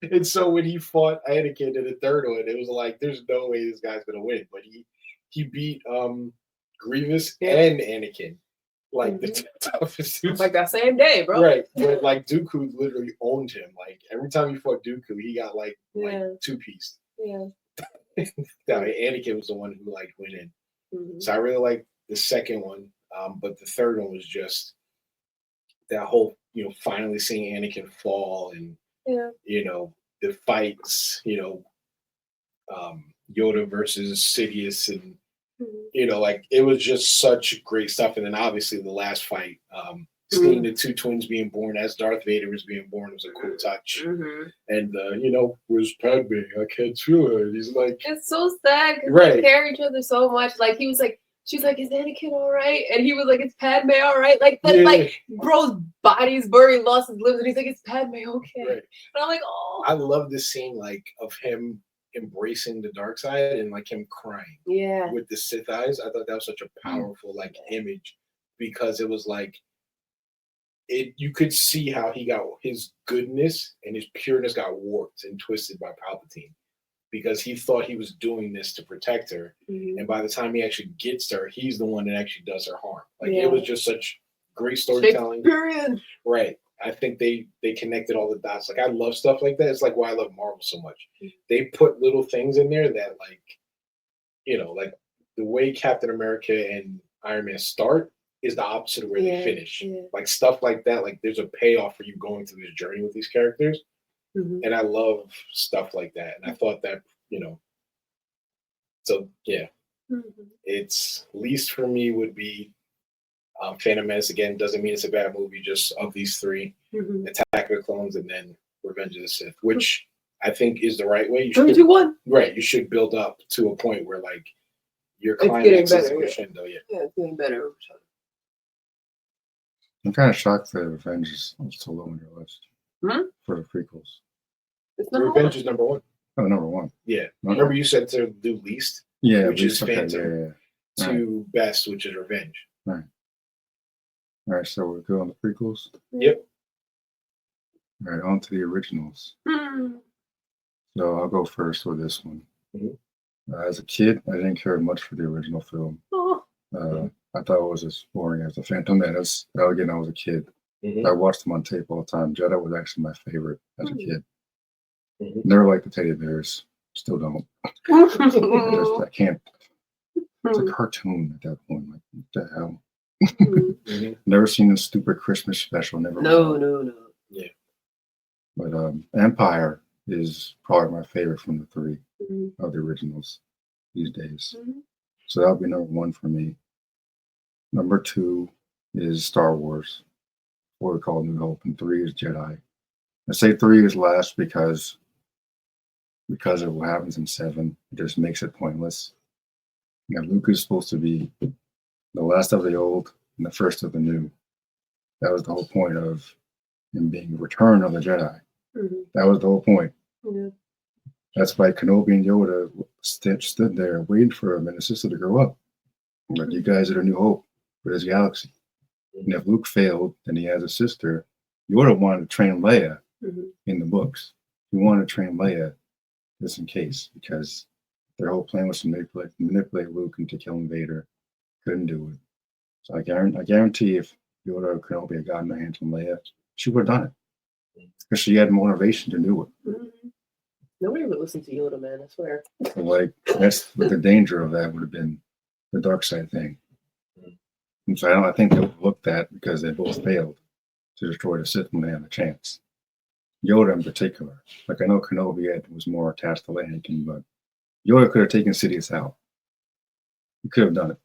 Speaker 2: And so when he fought Anakin in the third one, it was like, there's no way this guy's gonna win. But he beat Grievous and Anakin. Like the toughest dudes.
Speaker 3: Like that same day, bro.
Speaker 2: Right. But like Dooku literally owned him. Like every time he fought Dooku, he got like 2-piece.
Speaker 3: Yeah.
Speaker 2: Anakin was the one who like went in. So I really like the second one. But the third one was just that whole, finally seeing Anakin fall and the fights, Yoda versus Sidious and like it was just such great stuff. And then obviously the last fight, seeing the two twins being born as Darth Vader was being born was a cool touch. And where's Padme? I can't feel her. He's like,
Speaker 3: it's so sad because they care each other so much. Like he was like, she's like, is Anakin all right? And he was like, is Padme all right? Like that, like bro's body's buried, lost his limbs, and he's like, is Padme okay? And I'm like, oh. I
Speaker 2: love this scene like of him embracing the dark side and like him crying with the Sith eyes. I thought that was such a powerful like image because it was like you could see how he got his goodness and his pureness got warped and twisted by Palpatine because he thought he was doing this to protect her, and by the time he actually gets to her, he's the one that actually does her harm. Like it was just such great storytelling. Right. I think they connected all the dots. Like I love stuff like that. It's like why I love Marvel so much. They put little things in there that like, like the way Captain America and Iron Man start is the opposite of where they finish.
Speaker 3: Yeah.
Speaker 2: Like stuff like that, like there's a payoff for you going through this journey with these characters.
Speaker 3: Mhm.
Speaker 2: And I love stuff like that. And I thought that, so yeah,
Speaker 3: Mhm.
Speaker 2: it's least for me would be Phantom Menace. Again, doesn't mean it's a bad movie, just of these three,
Speaker 3: Mhm.
Speaker 2: Attack of the Clones and then Revenge of the Sith, which I think is the right way. You
Speaker 3: Three,
Speaker 2: should,
Speaker 3: two, one.
Speaker 2: right, you should build up to a point where like your
Speaker 3: It's getting
Speaker 2: climax is
Speaker 3: better,
Speaker 2: a
Speaker 3: yeah.
Speaker 2: crescendo. Yeah.
Speaker 3: Yeah, it's getting better over time.
Speaker 1: I'm kind of shocked that Revenge is so low on your list for the prequels.
Speaker 3: It's number
Speaker 2: Revenge
Speaker 3: one.
Speaker 2: is number one.
Speaker 1: Oh, number one.
Speaker 2: Yeah.
Speaker 1: Okay.
Speaker 2: Remember you said to do least
Speaker 1: Yeah,
Speaker 2: which is
Speaker 1: okay,
Speaker 2: Phantom.
Speaker 1: yeah.
Speaker 2: to best, which is Revenge.
Speaker 1: Right. All right, so we're good on the prequels.
Speaker 2: Yep.
Speaker 1: All right, on to the originals.
Speaker 3: Mhm.
Speaker 1: So I'll go first with this one.
Speaker 2: Mhm.
Speaker 1: As a kid, I didn't care much for the original film.
Speaker 3: Oh.
Speaker 1: I thought it was as boring as The Phantom Menace. Again, I was a kid.
Speaker 2: Mhm.
Speaker 1: I watched them on tape all the time. Jedi was actually my favorite as a kid.
Speaker 2: Mhm.
Speaker 1: Never liked the teddy bears. Still don't. I can't. It's a cartoon at that point. Like, what the hell?
Speaker 2: Mhm.
Speaker 1: Never seen a stupid Christmas special. Never.
Speaker 3: No.
Speaker 2: Yeah.
Speaker 1: But Empire is probably my favorite from the three
Speaker 3: Mhm.
Speaker 1: of the originals these days.
Speaker 3: Mhm.
Speaker 1: So that'll be number one for me. Number two is Star Wars, what we call New Hope, and three is Jedi. I say three is last because of what happens in seven. It just makes it pointless. Luke is supposed to be the last of the old and the first of the new. That was the whole point of him being the return of the Jedi.
Speaker 3: Mhm.
Speaker 1: That was the whole point.
Speaker 3: Yeah.
Speaker 1: That's why Kenobi and Yoda stood there waiting for him and his sister to grow up. But you guys are the new hope for this galaxy. And if Luke failed and he has a sister, Yoda wanted to train Leia in the books. He wanted to train Leia just in case, because their whole plan was to manipulate Luke into killing Vader. Couldn't do it. So I guarantee if Yoda or Kenobi had gotten their hands on Leia, she would have done it. Because she had motivation to do it.
Speaker 3: Mhm. Nobody would listen to Yoda, man. I swear.
Speaker 1: So, like, that's what the danger of that would have been, the dark side thing. And so I think they overlooked that because they both failed to destroy the Sith when they had a chance. Yoda in particular. Like, I know Kenobi was more attached to Anakin, but Yoda could have taken Sidious out. He could have done it.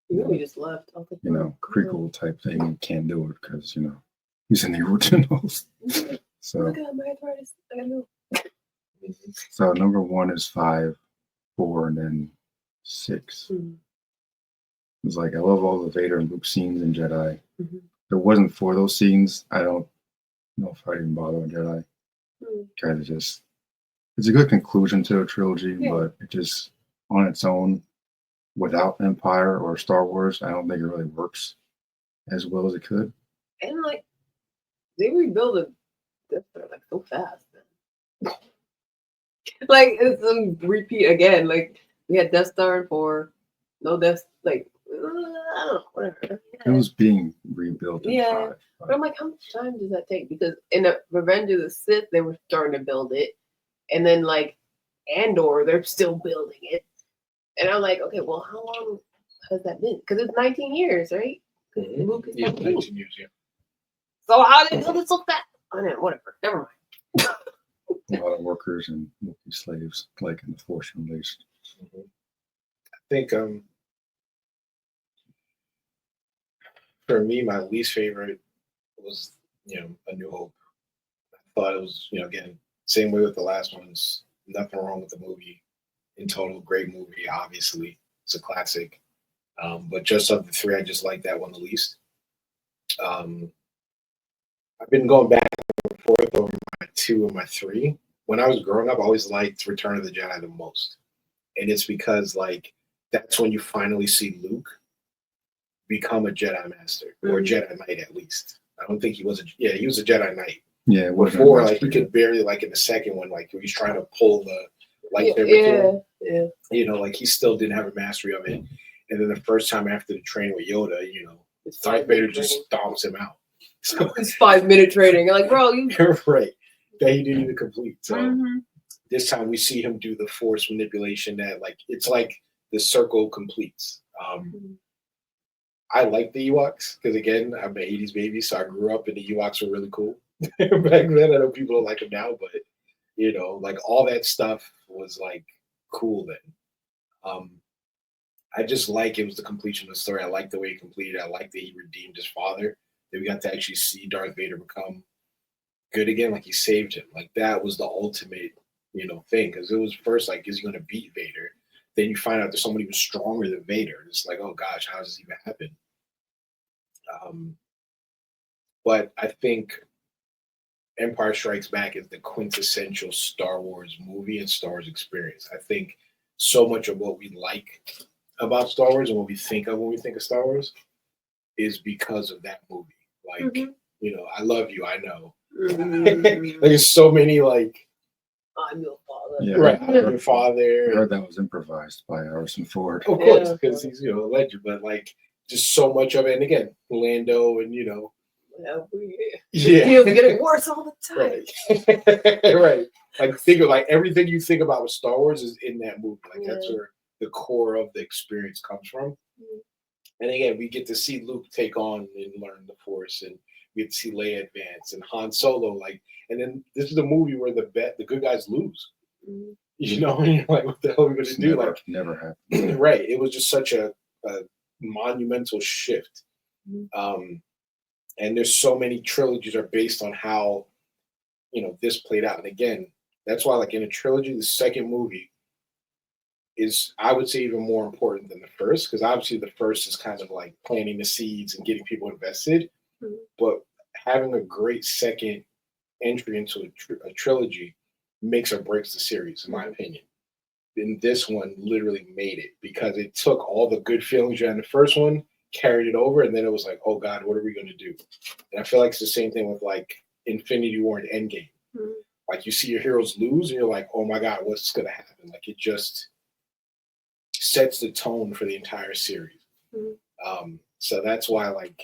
Speaker 3: He just left. I was like,
Speaker 1: Prequel type thing. You can't do it because, he's in the originals. So,
Speaker 3: oh my God, my arthritis. I gotta go.
Speaker 1: so number one is 5, 4, and then 6. It's like I love all the Vader and Luke scenes in Jedi. If it wasn't for those scenes, I don't know if I'd even bother with Jedi. Kind of it's a good conclusion to a trilogy, but it just on its own, without Empire or Star Wars, I don't think it really works as well as it could.
Speaker 3: And like they rebuild a Death Star like so fast. Like it's a repeat again. Like we had Death Star in 4, no Death like I don't know, whatever.
Speaker 1: It was being rebuilt in 5.
Speaker 3: But I'm like, how much time does that take? Because in the Revenge of the Sith, they were starting to build it. And then like Andor, they're still building it. And I'm like, okay, well, how long has that been? Because it's 19 years, right? Luke is
Speaker 2: 19 years, yeah.
Speaker 3: So how did they build it so fast? I mean, whatever. Never mind.
Speaker 1: A lot of workers and slaves, like in the Force Unleashed.
Speaker 2: I think for me, my least favorite was, A New Hope. I thought it was, again, same way with the last ones. Nothing wrong with the movie. In total, great movie, obviously. It's a classic. But just of the three, I just like that one the least. I've been going back and forth over my 2 and my 3. When I was growing up, I always liked Return of the Jedi the most. And it's because, like, that's when you finally see Luke become a Jedi Master, or a Jedi Knight at least. I don't think he was he was a Jedi Knight.
Speaker 1: Yeah, it wasn't
Speaker 2: before, like, he could barely, like, in the second one, like, he's trying to pull the lightsaber through. Like, he still didn't have a mastery of it. And then the first time after the training with Yoda, Darth Vader just stomps him out. So
Speaker 3: it's 5-minute training. I'm like, bro,
Speaker 2: you're right. That he didn't even complete. So this time we see him do the Force manipulation that, like, it's like the circle completes. I like the Ewoks because again, I'm an '80s baby, so I grew up and the Ewoks were really cool back then. I know people don't like them now, but like all that stuff was like cool then. Um, I just like it was the completion of the story. I like the way it completed. I like that he redeemed his father. That we got to actually see Darth Vader become good again, like he saved him. Like that was the ultimate, thing. Because it was first like, is he going to beat Vader? Then you find out there's someone even stronger than Vader. It's like, oh gosh, how does this even happen? But I think Empire Strikes Back is the quintessential Star Wars movie and Star Wars experience. I think so much of what we like about Star Wars and what we think of when we think of Star Wars is because of that movie. Like, I love you, I know. Like, there's so many like,
Speaker 3: I'm your father.
Speaker 1: Yeah,
Speaker 2: right, I'm your father.
Speaker 1: I heard that was improvised by Harrison Ford.
Speaker 2: Of course, because he's a legend, but like just so much of it. And again, Lando and
Speaker 3: yeah, we're getting worse all the time.
Speaker 2: Right. Right. Like think of like everything you think about with Star Wars is in that movie. Like that's where the core of the experience comes from. And again, we get to see Luke take on and learn the Force, and we get to see Leia advance and Han Solo. Like, and then this is a movie where the good guys lose. And you're like, what the hell are we going to do? Like,
Speaker 1: never happened.
Speaker 2: Right. It was just such a monumental shift. And there's so many trilogies are based on how, this played out. And again, that's why, like in a trilogy, the second movie is, I would say, even more important than the first, because obviously the first is kind of like planting the seeds and getting people invested. But having a great second entry into a trilogy makes or breaks the series, in my opinion. And this one literally made it because it took all the good feelings you had in the first one, carried it over, and then it was like, oh God, what are we going to do? And I feel like it's the same thing with like Infinity War and Endgame. Like you see your heroes lose and you're like, oh my God, what's going to happen? Like it just sets the tone for the entire series. So that's why, like,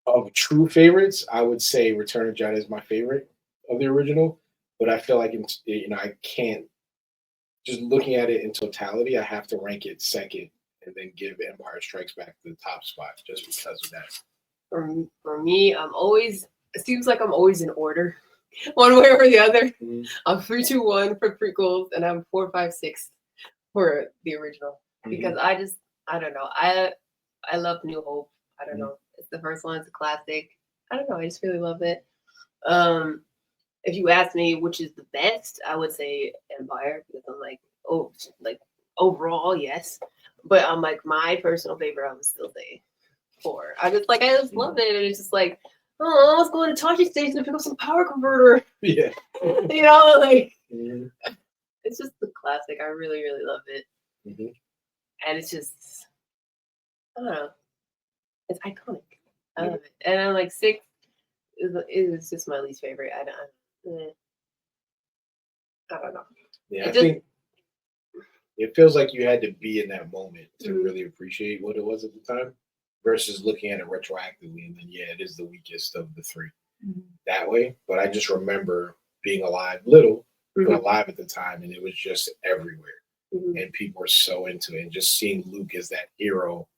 Speaker 2: of true favorites, I would say Return of the Jedi is my favorite of the original, but I feel like, I can't, just looking at it in totality, I have to rank it second and then give Empire Strikes Back the top spot just because of that.
Speaker 3: For me, it seems like I'm always in order, one way or the other. I'm 3, 2, 1 for prequels, and I'm 4, 5, 6 for the original. Because I don't know. I love New Hope. I don't know. It's the first one. It's a classic. I don't know. I just really love it. If you ask me which is the best, I would say Empire, because I'm like, overall, yes. But I'm like, my personal favorite, I would still say 4. I just love it. And it's just like, oh, I was going to Tashi Station to pick up some power converter.
Speaker 2: Yeah.
Speaker 3: It's just the classic. I really, really love it. And it's just, I don't know. It's iconic. I love it. And I'm like, 6 is just my least favorite. I don't know.
Speaker 2: Yeah, I think it feels like you had to be in that moment to really appreciate what it was at the time versus looking at it retroactively. And then, it is the weakest of the 3 that way. But I just remember being alive, but alive at the time, and it was just everywhere. And people were so into it. And just seeing Luke as that hero,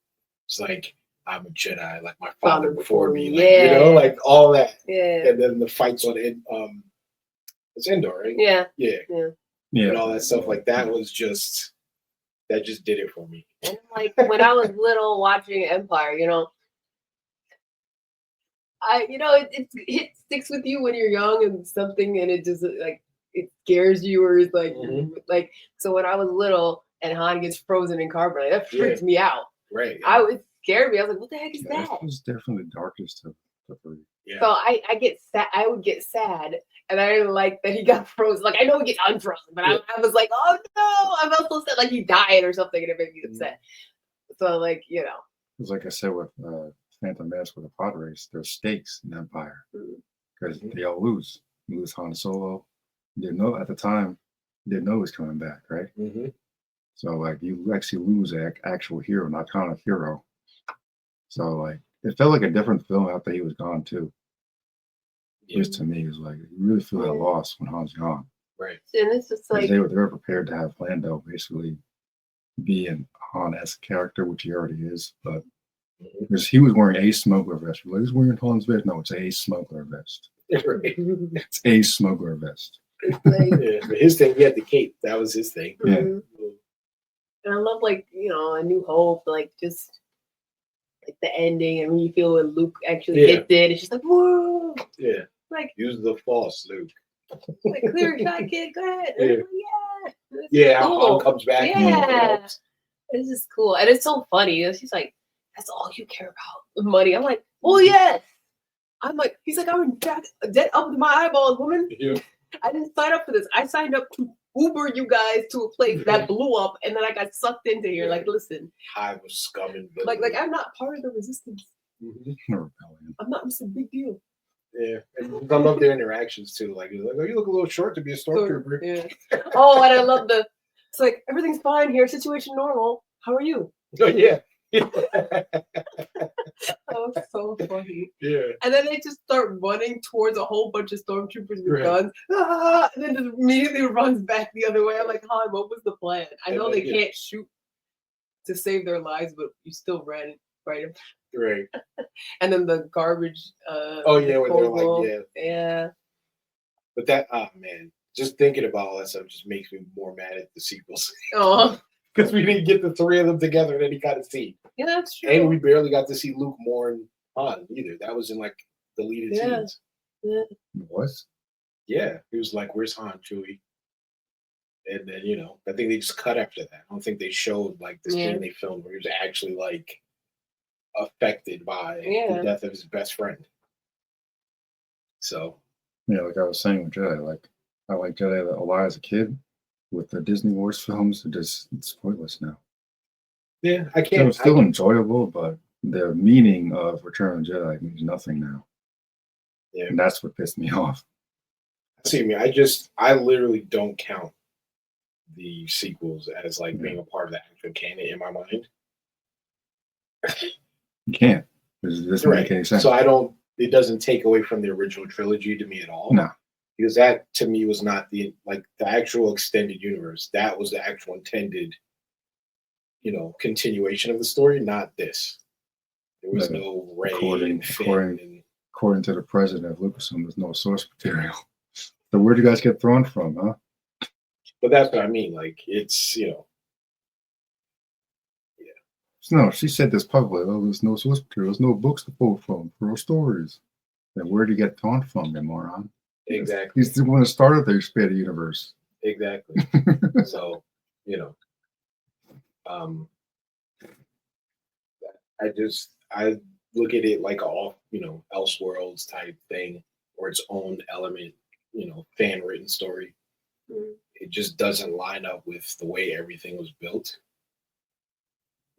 Speaker 2: it's like, I'm a Jedi, like my father before me, like, like all that. Yeah. And then the fights on it, it's Endor, right? Yeah. And all that stuff, like that was just, that just did it for me.
Speaker 3: And like when I was little watching Empire, it sticks with you when you're young and something, and it just like it scares you, or it's like so when I was little and Han gets frozen in carbonite, that freaked me out.
Speaker 2: Right.
Speaker 3: It scared me. I was like, what the heck is that?
Speaker 1: That was definitely the darkest of the 3.
Speaker 3: Yeah. So I get sad. I would get sad, and I didn't like that he got frozen. Like I know he gets unfrozen, but I was like, oh no, I felt so sad, like he died or something, and it made me upset. So like
Speaker 1: it's like I said with Phantom Menace with the pod race, there's stakes in Empire because they all lose. You lose Han Solo. Didn't know at the time. Didn't know he was coming back, right? So like you actually lose an actual hero, not kind of hero. So like it felt like a different film after he was gone too. Just to me, it was like you really feel that loss when Han's gone.
Speaker 2: Right.
Speaker 3: And it's just like
Speaker 2: Mm-hmm.
Speaker 1: they were prepared to have Lando basically be an Han-esque character, which he already is, but because he was wearing a smuggler vest. Like, he's wearing Han's vest. No, it's a smuggler vest.
Speaker 2: Right.
Speaker 1: It's a smuggler vest.
Speaker 3: Like,
Speaker 2: Yeah, but his thing, he had the cape. That was his thing.
Speaker 1: Yeah.
Speaker 3: mhm. And I love, like, you know, A New Hope, like, just like the ending. I mean, you feel when Luke actually
Speaker 2: Yeah.
Speaker 3: hits it. It's just like, whoa!
Speaker 2: Yeah.
Speaker 3: Like,
Speaker 2: Use the Force, Luke.
Speaker 3: like clear shot, kid. Go ahead.
Speaker 2: Yeah.
Speaker 3: And I'm like, yeah. This is
Speaker 2: Yeah, how
Speaker 3: cool.
Speaker 2: Han comes back.
Speaker 3: Yeah. It's just cool. And it's so funny. She's like, that's all you care about, the money. I'm like, well, yes. I'm like, he's like, I'm in debt up to my eyeballs, woman.
Speaker 2: Yeah.
Speaker 3: I didn't sign up for this. I signed up to Uber you guys to a place that blew up, and then I got sucked into here. Like, listen,
Speaker 2: I was scum and villainy.
Speaker 3: like I'm not part of the resistance.
Speaker 2: Mhm.
Speaker 1: Rebellion.
Speaker 3: I'm not. It's a big deal.
Speaker 2: Yeah, and I love their interactions too. Like, you're like, oh, you look a little short to be a stormtrooper.
Speaker 3: Yeah. Oh, and I love it's like, everything's fine here, situation normal. How are you?
Speaker 2: Oh yeah.
Speaker 3: Oh, so funny.
Speaker 2: Yeah.
Speaker 3: And then they just start running towards a whole bunch of stormtroopers with
Speaker 2: Right.
Speaker 3: guns. Ah! And then just immediately runs back the other way. I'm like, Han, what was the plan? I
Speaker 2: And
Speaker 3: know
Speaker 2: then,
Speaker 3: they
Speaker 2: yeah.
Speaker 3: can't shoot to save their lives, but you still ran right.
Speaker 2: Right.
Speaker 3: And then the garbage.
Speaker 2: Oh yeah, where they're
Speaker 3: disposal.
Speaker 2: like, yeah.
Speaker 3: Yeah.
Speaker 2: But that, oh man, just thinking about all that stuff just makes me more mad at the sequels
Speaker 3: Oh,
Speaker 2: because we didn't get the three of them together in any kind of scene,
Speaker 3: yeah, that's true.
Speaker 2: and we barely got to see Luke mourn Han either. That was in like deleted
Speaker 3: Yeah.
Speaker 2: scenes.
Speaker 1: What?
Speaker 2: Yeah, he was like, "Where's Han, Chewie?" And then I think they just cut after that. I don't think they showed like the
Speaker 3: Yeah.
Speaker 2: scene they filmed where he was actually like affected by
Speaker 3: Yeah.
Speaker 2: the death of his best friend. So
Speaker 1: Yeah, like I was saying with Jedi, like I like Jedi a lot as a kid. With the Disney Wars films, it's pointless now.
Speaker 2: yeah, I
Speaker 1: It
Speaker 2: can't.
Speaker 1: was still enjoyable, but the meaning of Return of the Jedi means nothing now.
Speaker 2: Yeah.
Speaker 1: And that's what pissed me off.
Speaker 2: See me. I literally don't count the sequels as like being a part of the actual canon in my mind.
Speaker 1: You can't. This doesn't make any sense.
Speaker 2: So it doesn't take away from the original trilogy to me at all.
Speaker 1: No.
Speaker 2: Because that to me was not the actual extended universe. That was the actual intended, continuation of the story, not this. There was
Speaker 1: But
Speaker 2: no Rey
Speaker 1: according-
Speaker 2: and Finn
Speaker 1: according-
Speaker 2: and
Speaker 1: According to the president of Lucasfilm, there's no source material. So where'd you guys get thrown from, huh?
Speaker 2: but that's what I mean. Like it's
Speaker 1: No, she said this publicly. Oh, there's no source material. There's no books to pull from for stories. Then where'd you get thrown from, you moron?
Speaker 2: exactly.
Speaker 1: He's the one that started the expanded universe.
Speaker 2: Exactly. So, I look at it like a off, Elseworlds type thing or its own element, fan written story.
Speaker 3: Mm.
Speaker 2: It just doesn't line up with the way everything was built.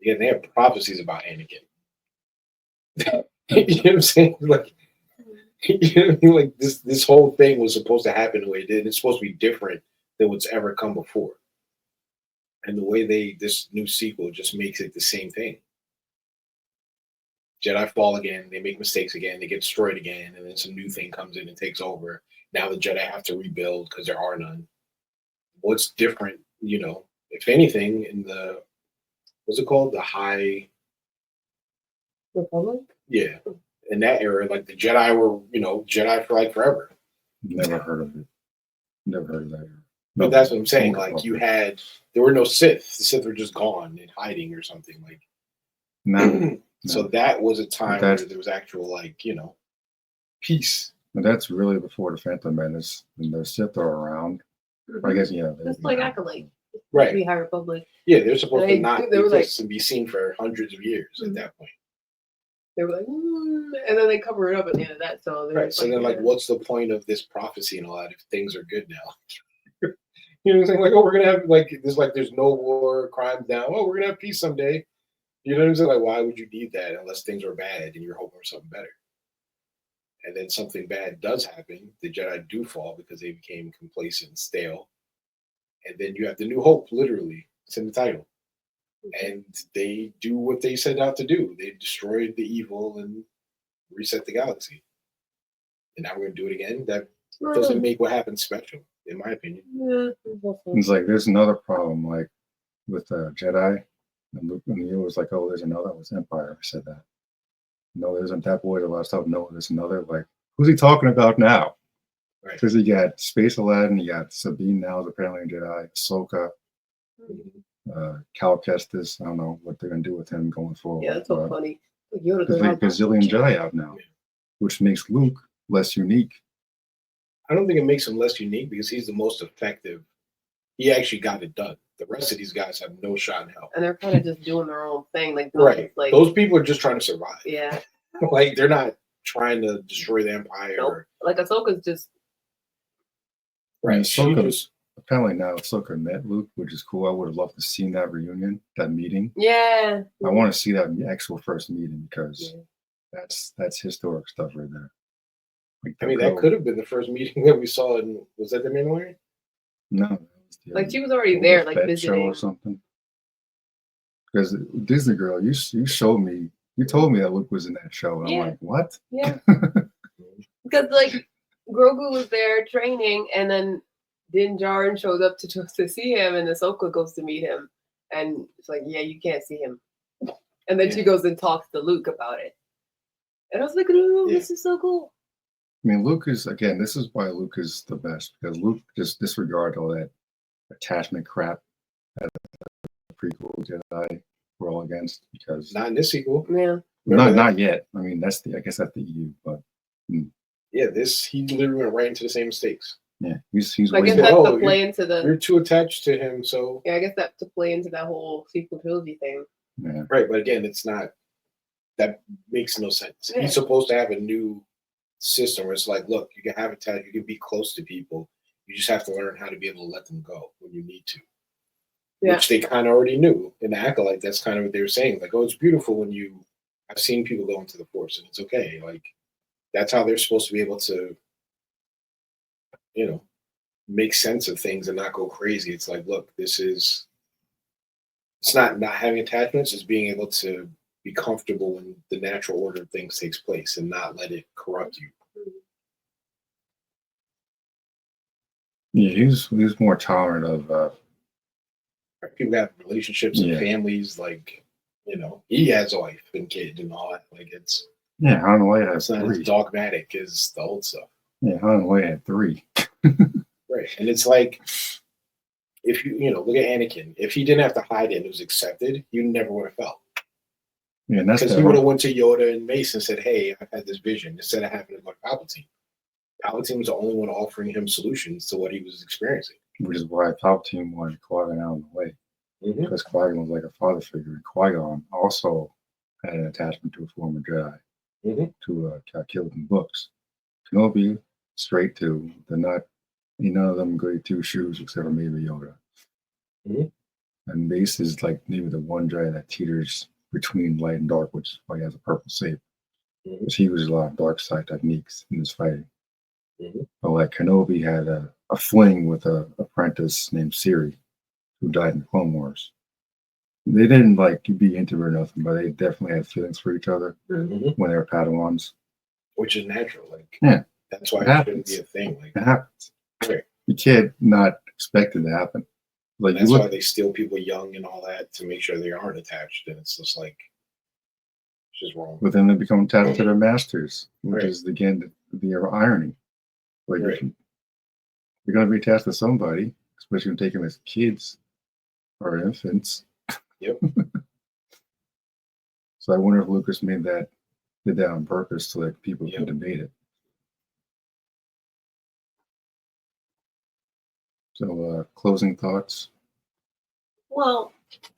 Speaker 2: Yeah, they have prophecies about Anakin. You know what I'm saying? Like, you know what I mean? Like this whole thing was supposed to happen the way it did. It's supposed to be different than what's ever come before. And the way this new sequel just makes it the same thing. Jedi fall again, they make mistakes again, they get destroyed again, and then some new thing comes in and takes over. Now the Jedi have to rebuild because there are none. What's different, if anything, in the what's it called? The High
Speaker 3: Republic?
Speaker 2: Yeah. In that era, like the Jedi were, Jedi for like forever.
Speaker 1: Never heard of it. Never heard of that.
Speaker 2: But that's what I'm saying.
Speaker 1: No
Speaker 2: Like
Speaker 1: problem.
Speaker 2: there were no Sith. The Sith were just gone and hiding or something. Like
Speaker 1: No,
Speaker 2: so that was a time
Speaker 1: That's-
Speaker 2: where there was actual peace.
Speaker 1: but that's really before the Phantom Menace, and the Sith are around. I guess
Speaker 3: That's like Acolyte.
Speaker 2: Right.
Speaker 3: Be High Republic.
Speaker 2: Yeah, they're supposed
Speaker 3: They-
Speaker 2: to not
Speaker 3: they were like-
Speaker 2: exist and be seen for hundreds of years at
Speaker 3: Mhm.
Speaker 2: that point.
Speaker 3: They were like, and then they cover it up at the end of that. So they're
Speaker 2: Right.
Speaker 3: just
Speaker 2: So then,
Speaker 3: yeah.
Speaker 2: what's the point of this prophecy and all that if things are good now? You know what I'm saying? Like, oh, we're gonna have there's no war, crime down. Oh, we're gonna have peace someday. You know what I'm saying? Like, why would you need that unless things are bad and you're hoping for something better? And then something bad does happen. The Jedi do fall because they became complacent and stale. And then you have the New Hope, literally. It's in the title. And they do what they set out to do. They destroyed the evil and reset the galaxy. And now we're going to do it again? That doesn't make what happened special, in my opinion.
Speaker 3: Yeah.
Speaker 1: It's like there's another problem. Like with Jedi, and Luke and Yoda was like, "Oh, there's another." It was Empire. I said that. No, there isn't. That boy, a lot of stuff. No, there's another. Like, who's he talking about now?
Speaker 2: Right.
Speaker 1: Because he got Space Aladdin, he got Sabine now is apparently a Jedi, Ahsoka, Cal Kestis. I don't know what they're gonna do with him going forward.
Speaker 3: Yeah, that's so funny. Yoda
Speaker 1: There's like a gazillion Jedi out now, which makes Luke less unique.
Speaker 2: I don't think it makes him less unique because he's the most effective. He actually got it done. The rest of these guys have no shot in hell.
Speaker 3: And they're kind of just doing their own thing, like
Speaker 2: Right.
Speaker 3: Like
Speaker 2: those people are just trying to survive.
Speaker 3: Yeah.
Speaker 2: Like they're not trying to destroy the Empire.
Speaker 3: Nope. Like Ahsoka's just
Speaker 2: right.
Speaker 1: Ahsoka, apparently now Ahsoka met Luke, which is cool. I would have loved to see that reunion, that meeting.
Speaker 3: Yeah.
Speaker 1: I want to see that actual first meeting because that's historic stuff right there. Like
Speaker 2: I mean, that could have been the first meeting that we saw in, was that the Mandalorian?
Speaker 1: No.
Speaker 3: Like she was already there, like visiting.
Speaker 1: Show or something. Because Disney Girl, you showed me, you told me that Luke was in that show. And I'm like, what?
Speaker 3: Yeah. Because like Grogu was there training, and then Din Djarin shows up to see him, and Ahsoka goes to meet him, and it's like, yeah, you can't see him. And then she goes and talks to Luke about it. And I was like, oh, this is so cool.
Speaker 1: I mean, Luke is, again, this is why Luke is the best, because Luke just disregard all that attachment crap that the prequel Jedi were all against, because
Speaker 2: not in this sequel.
Speaker 3: Yeah.
Speaker 1: Not yet. I mean, I guess that's the EU, but
Speaker 2: yeah, he literally went right into the same mistakes.
Speaker 1: Yeah, he's
Speaker 3: I guess that's to play into
Speaker 2: you're too attached to him, so
Speaker 3: yeah, I guess that to play into that whole sequel trilogy thing.
Speaker 1: Yeah.
Speaker 2: Right, but again, it's not, that makes no sense.
Speaker 3: Yeah.
Speaker 2: He's supposed to have a new system where it's like, look, you can have attachment, you can be close to people. You just have to learn how to be able to let them go when you need to. Yeah. Which they kind of already knew in the Acolyte. That's kind of what they were saying. Like, oh, it's beautiful when I've seen people go into the Force and it's okay. Like, that's how they're supposed to be able to, make sense of things and not go crazy. It's like, look, it's not having attachments, it's being able to be comfortable when the natural order of things takes place and not let it corrupt you.
Speaker 1: Yeah, he's more tolerant of
Speaker 2: people have relationships and families, like, he has a wife and kids and all that. Like, it's
Speaker 1: Han Leia has
Speaker 2: not
Speaker 1: 3.
Speaker 2: as dogmatic as the old stuff.
Speaker 1: Yeah, Han Leia had 3.
Speaker 2: Right. And it's like, if you look at Anakin, if he didn't have to hide it and it was accepted, you never would have felt.
Speaker 1: Yeah, because
Speaker 2: he would have went to Yoda and Mace and said, hey, I've had this vision, instead of having to go to Palpatine. Palpatine was the only one offering him solutions to what he was experiencing.
Speaker 1: Which is why Palpatine wanted Qui-Gon out of the way. Because Qui-Gon was like a father figure. And Qui-Gon also had an attachment to a former Jedi to kill in books. Kenobi, straight to, they're not, none of them go 2 shoes except for maybe Yoda. And Mace is like maybe the one Jedi that teeters between light and dark, which is why he has a purple saber. Because he uses a lot of dark side techniques in his fighting. But like Kenobi had a fling with an apprentice named Siri, who died in the Clone Wars. They didn't like be intimate or nothing, but they definitely had feelings for each other when they were Padawans.
Speaker 2: Which is natural. Like, that's why
Speaker 1: it
Speaker 2: shouldn't be a thing. Like,
Speaker 1: it happens.
Speaker 2: Right.
Speaker 1: You can't not expect it to happen. Like,
Speaker 2: that's why they steal people young and all that, to make sure they aren't attached. And it's just like, it's just wrong.
Speaker 1: But then they become attached to their masters, which is, again, the irony. Like, you're going to be attached to somebody, especially when taking as kids or infants.
Speaker 2: Yep.
Speaker 1: So I wonder if Lucas did that on purpose so that people can debate it. So, closing thoughts?
Speaker 3: Well,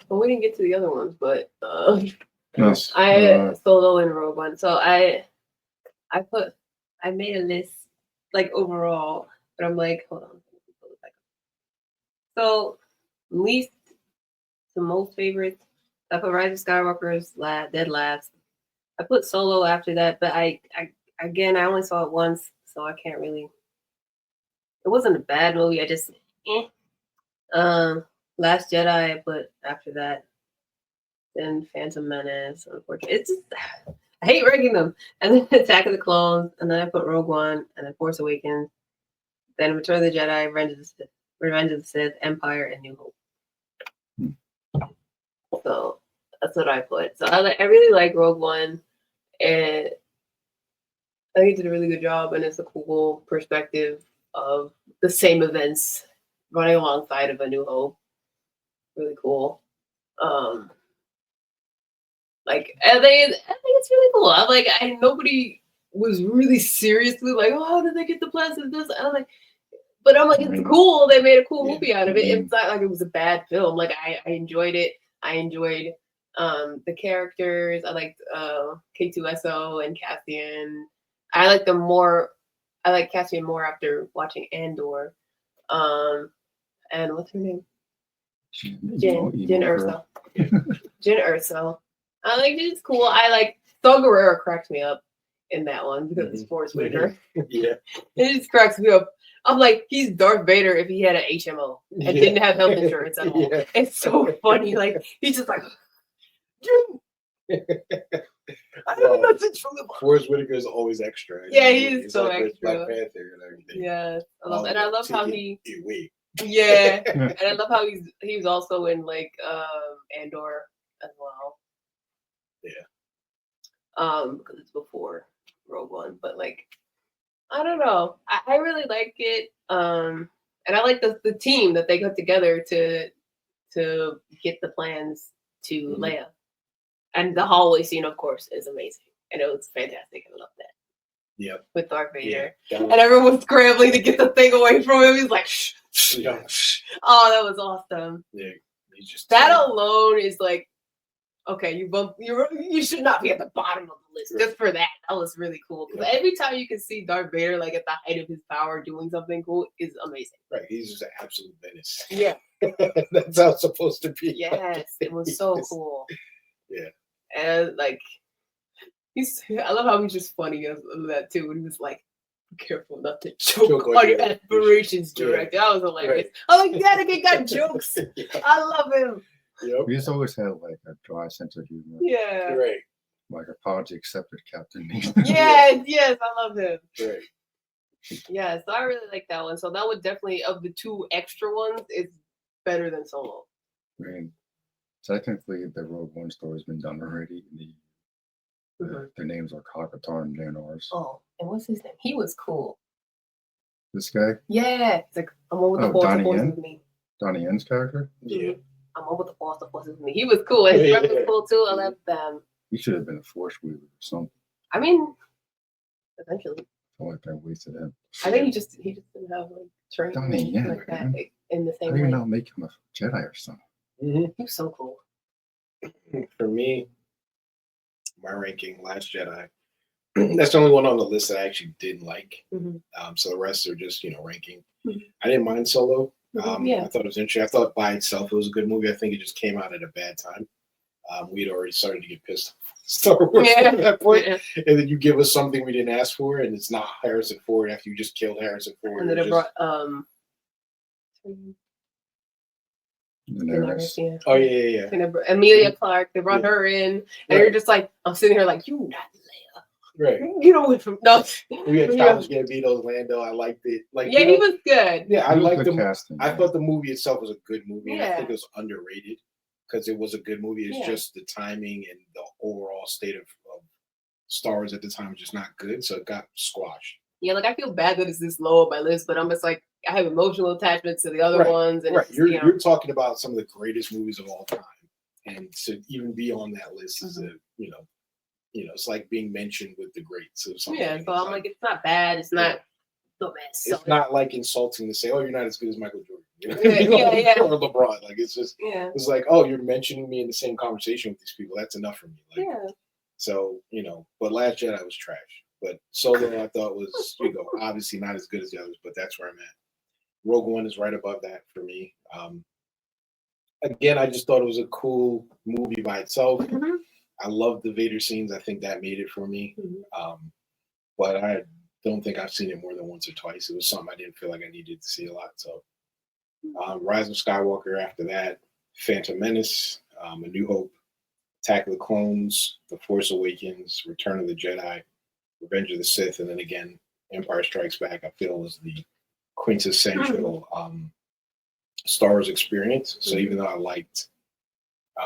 Speaker 3: we didn't get to the other ones, but
Speaker 1: Yes.
Speaker 3: I Solo and Rogue One. So I made a list like overall, but I'm like, hold on. So least to most favorites, I put Rise of Skywalker's dead last. I put Solo after that, but I only saw it once, so I can't really. It wasn't a bad movie. I just Last Jedi I put after that. Then Phantom Menace, unfortunately. It's just, I hate ranking them. And then Attack of the Clones, and then I put Rogue One, and then Force Awakens, then Return of the Jedi, Revenge of the Sith, Empire, and New Hope. So that's what I put. So I really like Rogue One, and I think it did a really good job, and it's a cool perspective of the same events running alongside of A New Hope. Really cool. Like I think it's really cool. I'm like, nobody was really seriously like, oh, how did they get the plans of this? I'm like, but I'm like, it's cool. They made a cool movie out of it. It's not like it was a bad film. Like I enjoyed it. I enjoyed the characters. I liked K2SO and Cassian. I like them more. I like Cassian more after watching Andor. And what's her name? Jin Erso. Jin Erso. I like it's cool. I like Saw Gerrera cracks me up in that one because it's Forrest Whitaker.
Speaker 2: Yeah.
Speaker 3: It just cracks me up. I'm like, he's Darth Vader if he had an HMO and didn't have health insurance at all. Yeah. It's so funny. Like he's just like I don't know what's true about
Speaker 2: Forrest Whitaker is always extra.
Speaker 3: Yeah, he is so
Speaker 2: like
Speaker 3: extra.
Speaker 2: Black Panther and everything.
Speaker 3: Yeah. I love how he
Speaker 2: Yeah.
Speaker 3: And I love how he was also in like Andor as well.
Speaker 2: Yeah.
Speaker 3: Because it's before Rogue One, but like I don't know. I really like it. And I like the team that they put together to get the plans to Leia. And the hallway scene, of course, is amazing. And it was fantastic. I love that.
Speaker 2: Yep.
Speaker 3: With Darth Vader.
Speaker 2: Yeah,
Speaker 3: and everyone was scrambling to get the thing away from him. He's like, shh, shh, shh. Oh, that was awesome.
Speaker 2: Yeah.
Speaker 3: That alone is like, okay, you should not be at the bottom of the list just for that. That was really cool. Because every time you can see Darth Vader like at the height of his power doing something cool is amazing.
Speaker 2: Right. He's just an absolute menace.
Speaker 3: Yeah.
Speaker 2: That's how it's supposed to be.
Speaker 3: Yes. It was so cool.
Speaker 2: Yeah.
Speaker 3: And like I love how he's just funny of that too. When he was like, be careful not to choke on your aspirations, director. That was hilarious. Right. I'm like, yeah, the kid got jokes. I love him.
Speaker 1: Yep. He's always had like a dry sense of humor.
Speaker 3: Yeah.
Speaker 2: Right.
Speaker 1: Like apology accepted, Captain.
Speaker 3: Yes, I love him.
Speaker 2: Right.
Speaker 3: Yeah, so I really like that one. So that would definitely, of the two extra ones, is better than Solo.
Speaker 1: I mean, technically, the Rogue One story's been done already. Their names are Kakatar and Janars.
Speaker 3: Oh, and what's his name? He was cool.
Speaker 1: This guy?
Speaker 3: Yeah. It's like, I'm over the force with me.
Speaker 1: Donnie Yen's character?
Speaker 2: Yeah.
Speaker 3: I'm over the force with me. He was cool. And his friend was cool too. I loved them.
Speaker 1: He should have been a force weaver or something.
Speaker 3: I mean, eventually.
Speaker 1: I feel like that wasted him.
Speaker 3: I think he just didn't have like training
Speaker 1: Donnie Yen,
Speaker 3: like that in the same
Speaker 1: way. How do you
Speaker 3: way.
Speaker 1: not make him a Jedi or something?
Speaker 3: He was so cool.
Speaker 2: For me, my ranking, Last Jedi. That's the only one on the list that I actually didn't like. So the rest are just, ranking. I didn't mind Solo. I thought it was interesting. I thought by itself it was a good movie. I think it just came out at a bad time. We'd already started to get pissed off Star Wars at that point. And then you give us something we didn't ask for, and it's not Harrison Ford after you just killed Harrison Ford.
Speaker 3: And then it brought
Speaker 2: Oh yeah.
Speaker 3: And Emilia Clarke, they brought her in, and you're just like, I'm sitting here like, you not Leia.
Speaker 2: Right.
Speaker 3: You know what from no.
Speaker 2: We had Childish Gambino's Lando. I liked it. Like
Speaker 3: he was good.
Speaker 2: Yeah, I liked the
Speaker 1: casting.
Speaker 2: I thought the movie itself was a good movie.
Speaker 3: Yeah.
Speaker 2: I think it was underrated because it was a good movie. It's just the timing and the overall state of Star Wars at the time was just not good, so it got squashed.
Speaker 3: Yeah, like I feel bad that it's this low on my list, but I'm just like I have emotional attachments to the other ones. And
Speaker 2: You're talking about some of the greatest movies of all time, and to even be on that list is it's like being mentioned with the greats or something.
Speaker 3: Yeah, so I'm like, it's not bad. It's not the best.
Speaker 2: It's not like insulting to say, "Oh, you're not as good as Michael Jordan." Or LeBron. Like it's just, it's like, "Oh, you're mentioning me in the same conversation with these people." That's enough for me. Like, so but Last Jedi was trash. But Solo, I thought was, obviously not as good as the others, but that's where I'm at. Rogue One is right above that for me. Again, I just thought it was a cool movie by itself. I love the Vader scenes. I think that made it for me. But I don't think I've seen it more than once or twice. It was something I didn't feel like I needed to see a lot. So Rise of Skywalker after that, Phantom Menace, A New Hope, Attack of the Clones, The Force Awakens, Return of the Jedi, Revenge of the Sith, and then again, Empire Strikes Back, I feel was the quintessential Star Wars experience. So even though I liked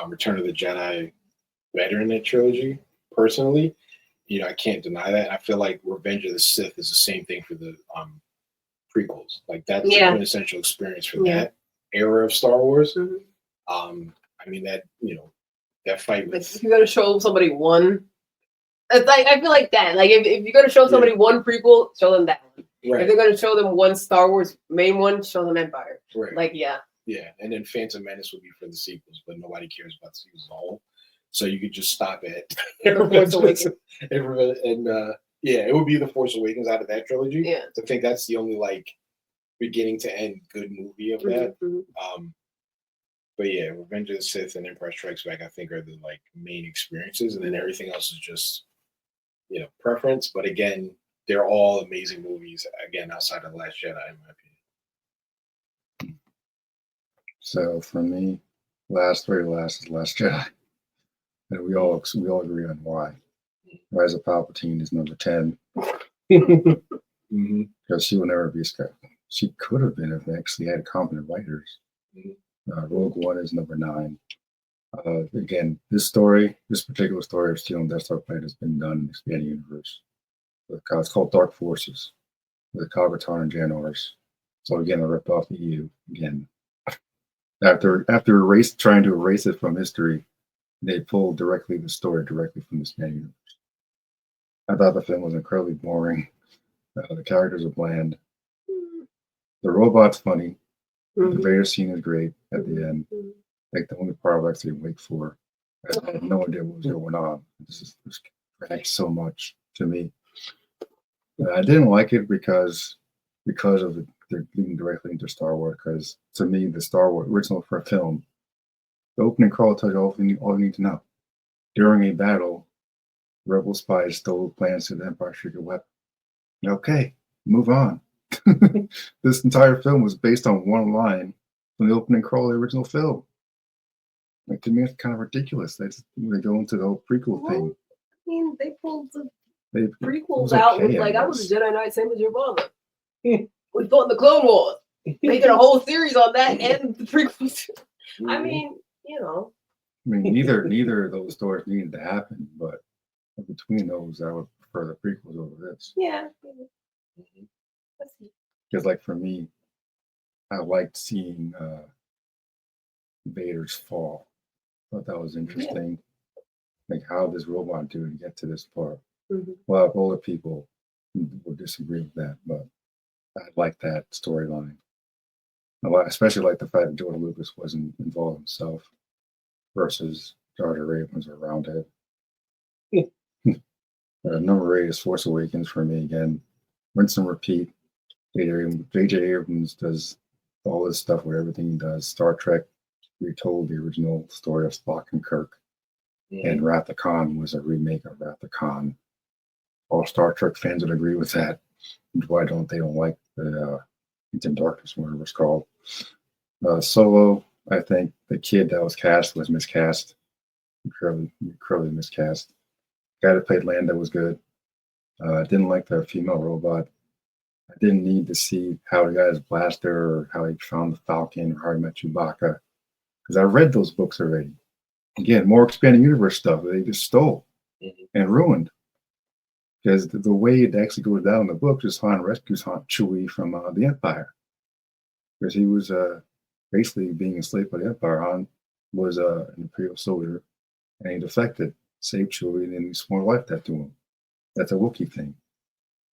Speaker 2: Return of the Jedi better in that trilogy. Personally, I can't deny that. I feel like Revenge of the Sith is the same thing for the prequels. Like that's the quintessential experience for that era of Star Wars. I mean that that fight with.
Speaker 3: If you're gonna show somebody one, it's like I feel like that. Like if you're gonna show somebody one prequel, show them that one.
Speaker 2: Right.
Speaker 3: If they're gonna show them one Star Wars main one, show them Empire.
Speaker 2: Right.
Speaker 3: Like yeah,
Speaker 2: and then Phantom Menace would be for the sequels, but nobody cares about the sequels as a whole. So you could just stop at
Speaker 3: Force Awakens.
Speaker 2: and it would be the Force Awakens out of that trilogy.
Speaker 3: Yeah,
Speaker 2: I think that's the only like beginning to end good movie of that. But yeah, Revenge of the Sith and Empire Strikes Back, I think, are the like main experiences, and then everything else is just preference. But again, they're all amazing movies. Again, outside of The Last Jedi, in my opinion.
Speaker 1: So for me, last is Last Jedi, and we all agree on why. Rise of Palpatine is number 10 because she will never be Skywalker. She could have been if they actually had competent writers. Rogue One is number 9. Again, this particular story of stealing Death Star planet has been done in the expanded universe. It's called Dark Forces with Kagaton and Janors. So again, I ripped off the EU again. After trying to erase it from history, they pulled the story directly from the expanded universe. I thought the film was incredibly boring. The characters are bland. The robot's funny. The Vader scene is great at the end. Like the only part I was actually awake for. I had no idea what was going on. This adds so much to me. I didn't like it because of they're leading directly into Star Wars. Because to me, the Star Wars original for a film, the opening crawl tells you all you need to know. During a battle, rebel spies stole plans to the Empire secret weapon. Okay, move on. This entire film was based on one line from the opening crawl of the original film. Like to me, it's kind of ridiculous. They go into the whole prequel thing.
Speaker 3: I mean, they pulled the prequels out with like I was a Jedi Knight, same as your father. We fought in the Clone Wars. They did a whole series on that and the prequels. I mean,
Speaker 1: neither of those stories needed to happen, but between those, I would prefer the prequels over this.
Speaker 3: Yeah.
Speaker 1: Because, like for me, I liked seeing Vader's fall. I thought that was interesting. Like how this robot do to get to this part. A lot of older people will disagree with that, but I like that storyline. I especially like the fact that George Lucas wasn't involved himself versus Jar Jar Abrams or Roundhead. Number 8 is Force Awakens for me again. Rinse and repeat. J.J. Abrams does all this stuff with everything he does. Star Trek retold the original story of Spock and Kirk. And Wrath of Khan was a remake of Wrath of Khan. All Star Trek fans would agree with that. Why they don't like the Into Darkness, whatever it's called. Solo, I think the kid that was cast was miscast. Incredibly miscast. Guy that played Lando was good. I didn't like the female robot. I didn't need to see how he got his blaster or how he found the Falcon or how he met Chewbacca. Because I read those books already. Again, more expanded universe stuff that they just stole and ruined. Because the way it actually goes down in the book is Han rescues Chewie from the Empire. Because he was basically being enslaved by the Empire. Han was an Imperial soldier and he defected, saved Chewie, and then he swore life debt to him. That's a Wookiee thing.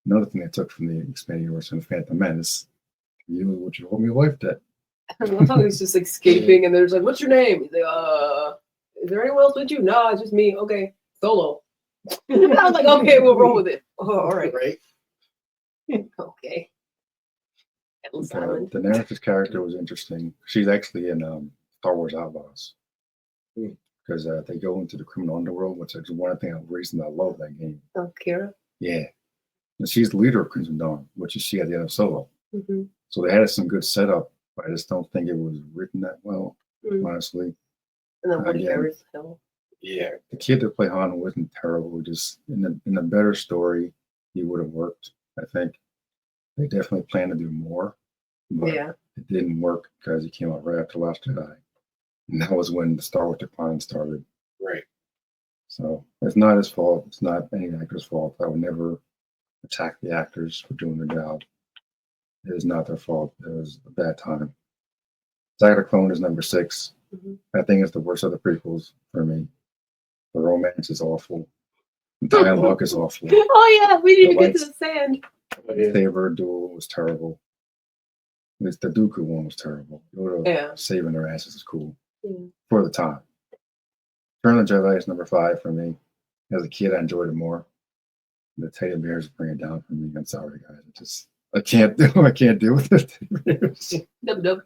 Speaker 1: Another thing they took from the expanded universe in Phantom Menace, you would you hold me a life debt.
Speaker 3: I love how he's just escaping and they're just like, what's your name? He's like, is there anyone else with you? No, it's just me. Okay, Solo. I was like, okay, we'll roll with it. Oh, all right.
Speaker 2: Right.
Speaker 3: Okay.
Speaker 1: The Daenerys' character was interesting. She's actually in Star Wars Outlaws. Because they go into the criminal underworld, which is one of the reasons I love that game.
Speaker 3: Oh, Kira?
Speaker 1: Yeah. And she's the leader of Crimson Dawn, which you see at the end of Solo. So they had some good setup, but I just don't think it was written that well, honestly.
Speaker 3: And then Woody Harris.
Speaker 1: Yeah, the kid that played Han wasn't terrible. Just in a better story, he would have worked. I think they definitely planned to do more, but it didn't work because he came out right after Last Jedi. And that was when the Star Wars decline started.
Speaker 2: Right.
Speaker 1: So it's not his fault. It's not any actor's fault. I would never attack the actors for doing their job. It is not their fault. It was a bad time. Attack of the Clone is number 6. I think it's the worst of the prequels for me. The romance is awful. The dialogue is awful.
Speaker 3: Oh yeah, we need to get to the sand.
Speaker 1: The Saber duel was terrible. At least the Dooku one was terrible.
Speaker 3: Yeah.
Speaker 1: Saving their asses is cool
Speaker 3: Yeah.
Speaker 1: for the time. Return of the Jedi is number 5 for me. As a kid, I enjoyed it more. The teddy bears bring it down for me. I'm sorry, guys. I can't deal with the teddy bears.
Speaker 3: Dub dub.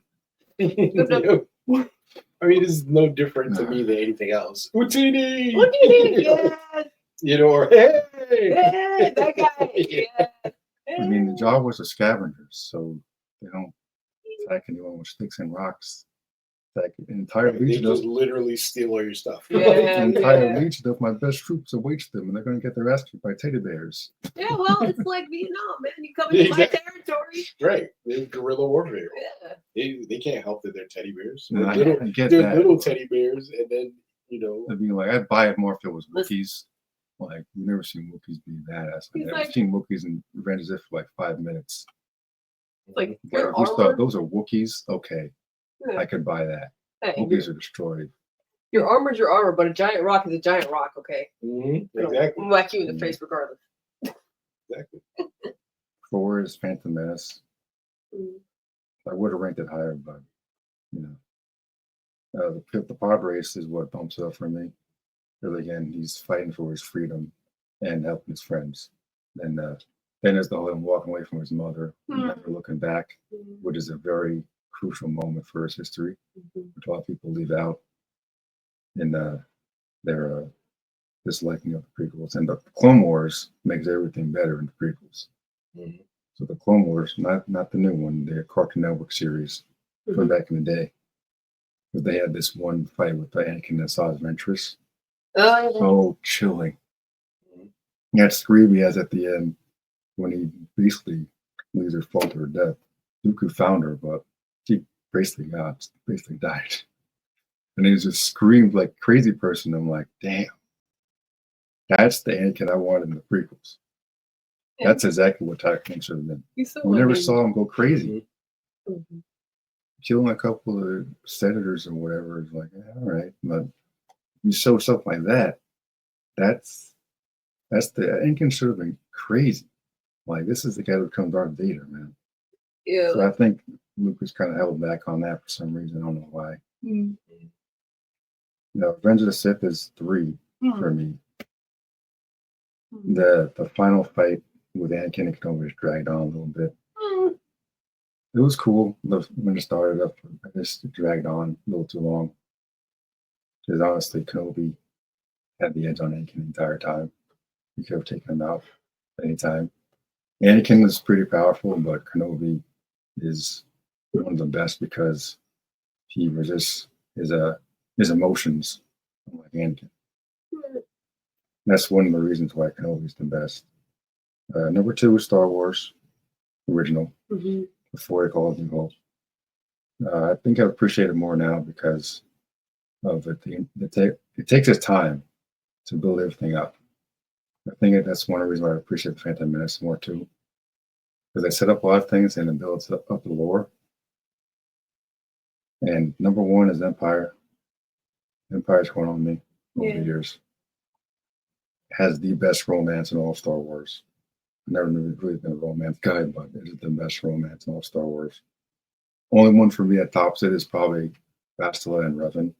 Speaker 2: I mean, it's no different to me than anything else. Utini!
Speaker 3: Yeah.
Speaker 2: You know, or hey!
Speaker 3: Yeah, that guy. Yeah.
Speaker 1: I mean, the Jawas are scavengers, so they don't attack anyone with sticks and rocks. Like an entire
Speaker 2: They
Speaker 1: legion
Speaker 2: just
Speaker 1: of
Speaker 2: literally steal all your stuff.
Speaker 3: Yeah.
Speaker 1: an entire legion of my best troops awaits them, and they're going to get their ass kicked by teddy bears.
Speaker 3: Yeah, well, it's like Vietnam, man. You come into my territory.
Speaker 2: Right. They're guerrilla warfare.
Speaker 3: Yeah.
Speaker 2: They can't help that they're teddy bears.
Speaker 1: And
Speaker 2: They're
Speaker 1: I get
Speaker 2: they're
Speaker 1: that.
Speaker 2: little teddy bears, and then, you know.
Speaker 1: I mean, like, I'd buy it more if it was Wookiees. Like, you've never seen Wookiees be badass. I've never seen Wookiees in Revenge of the Sith for like 5 minutes.
Speaker 3: Like,
Speaker 1: But
Speaker 3: your
Speaker 1: if we thought
Speaker 3: armor.
Speaker 1: those are Wookiees, okay,
Speaker 3: Yeah.
Speaker 1: I could buy that.
Speaker 3: Hey,
Speaker 1: Wookiees are destroyed.
Speaker 3: your armor's your armor, but a giant rock is a giant rock, okay?
Speaker 2: Exactly.
Speaker 3: It'll whack you in the face regardless.
Speaker 2: Exactly.
Speaker 1: 4 is Phantom Menace.
Speaker 3: Mm.
Speaker 1: I would have ranked it higher, but you know, the pod race is what bumps it up for me. Because again, he's fighting for his freedom and helping his friends. And then there's the whole him walking away from his mother, and never looking back, which is a very crucial moment for his history, which a lot of people leave out in their disliking of the prequels. And the Clone Wars makes everything better in the prequels. So the Clone Wars, not the new one, the Cartoon Network series from back in the day, because they had this one fight with Anakin and Asajj Ventress. Oh, chilling. That scream he has at the end when he basically leaves her fall to her death. Dooku found her, but she basically died. And he just screamed like a crazy person. I'm like, damn. That's the Anakin I wanted in the prequels. That's exactly what Tycoon should have been. We never saw him go crazy. Killing a couple of senators or whatever is like, yeah, all right. But you show stuff like that, that's the Anakin should have been crazy. Like, this is the guy who becomes Darth Vader, man.
Speaker 3: Yeah.
Speaker 1: So I think Lucas kind of held back on that for some reason. I don't know why. You know, Revenge of the Sith is 3 for me. The final fight with Anakin and Kenobi was dragged on a little bit. It was cool when it started up. I just dragged on a little too long. Because honestly, Kenobi had the edge on Anakin the entire time. He could have taken him out anytime. Anakin is pretty powerful, but Kenobi is one of the best because he resists his emotions, like Anakin. That's one of the reasons why Kenobi's the best. Number 2 is Star Wars, original, before they called New Hope. I think I appreciate it more now because of it. It takes its time to build everything up. I think that's one of the reasons why I appreciate the Phantom Menace more too, because they set up a lot of things and it builds up the lore. And number 1 is Empire. Empire's grown on me over the years. Has the best romance in all Star Wars. I've never really been a romance guy, but it is the best romance in all Star Wars. Only one for me that tops it is probably Bastila and Revan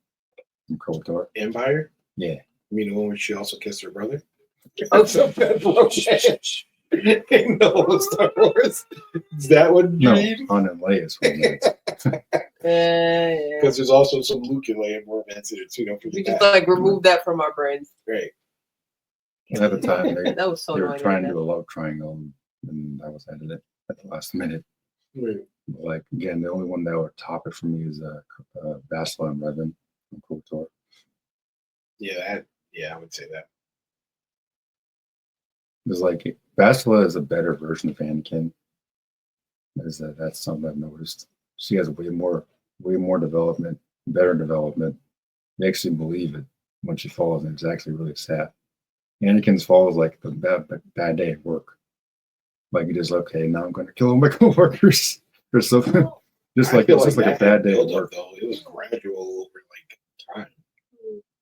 Speaker 1: from KOTOR.
Speaker 2: Empire?
Speaker 1: Yeah.
Speaker 2: You mean the one where she also kissed her brother?
Speaker 3: Oh,
Speaker 2: so bad romance. In the whole Star Wars. Is that what you
Speaker 1: No,
Speaker 2: mean?
Speaker 1: Han and Leia's romance.
Speaker 2: Because there's also some Luke and Leia romance in it too. Don't
Speaker 3: We
Speaker 2: forget
Speaker 3: just
Speaker 2: that.
Speaker 3: like remove that from our brains.
Speaker 2: Right.
Speaker 1: At the time,
Speaker 3: That was so
Speaker 1: they were
Speaker 3: annoying.
Speaker 1: trying to do a love triangle, and that was edited at the last minute.
Speaker 2: Right.
Speaker 1: Like, again, the only one that would top it for me is Bastila and Revan from KOTOR.
Speaker 2: Yeah, I would say that.
Speaker 1: It's like Bastila is a better version of Anakin. That's something I've noticed. She has way more development, better development. You actually believe it when she falls, and it's actually really sad. Anakin's fall is like the bad day at work. Like he just okay, now I'm going to kill all my coworkers or something. Just like it's just like a bad day at work.
Speaker 2: Though it was gradual over like time.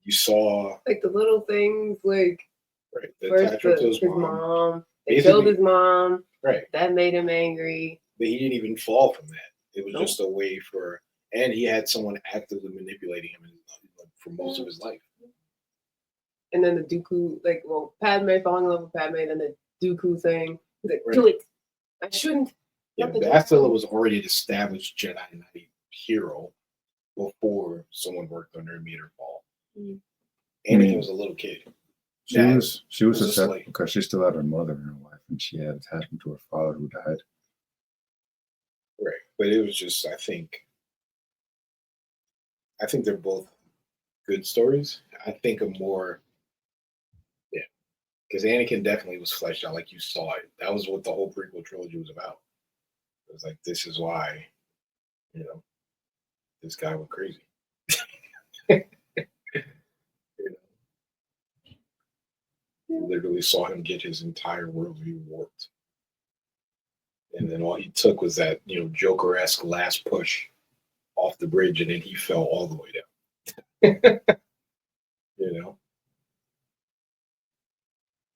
Speaker 2: You saw
Speaker 3: like the little things, like
Speaker 2: right the
Speaker 3: first
Speaker 2: attachment to
Speaker 3: his mom. They
Speaker 2: Basically-
Speaker 3: killed his mom.
Speaker 2: right,
Speaker 3: That made him angry.
Speaker 2: but he didn't even fall from that. It was
Speaker 3: Nope.
Speaker 2: just a way for, and he had someone actively manipulating him for most of his life.
Speaker 3: And then the Dooku, like, well, Padme falling in love with Padme, then the Dooku thing. He's like,
Speaker 2: Right.
Speaker 3: do it. I shouldn't.
Speaker 2: Yeah,
Speaker 3: Not the
Speaker 2: but Attila
Speaker 3: Dooku.
Speaker 2: was already an established Jedi Knight hero before someone worked on her and made her fall.
Speaker 3: Mm.
Speaker 2: Anakin was a little kid.
Speaker 1: She was
Speaker 2: was a
Speaker 1: upset
Speaker 2: slave.
Speaker 1: because she still had her mother in her life, and she had attachment to her father who died.
Speaker 2: Right, but it was just I think they're both good stories. I think a more because Anakin definitely was fleshed out like you saw it. That was what the whole prequel trilogy was about. It was like this is why, this guy went crazy. Literally saw him get his entire worldview warped. And then all he took was that, Joker-esque last push off the bridge, and then he fell all the way down.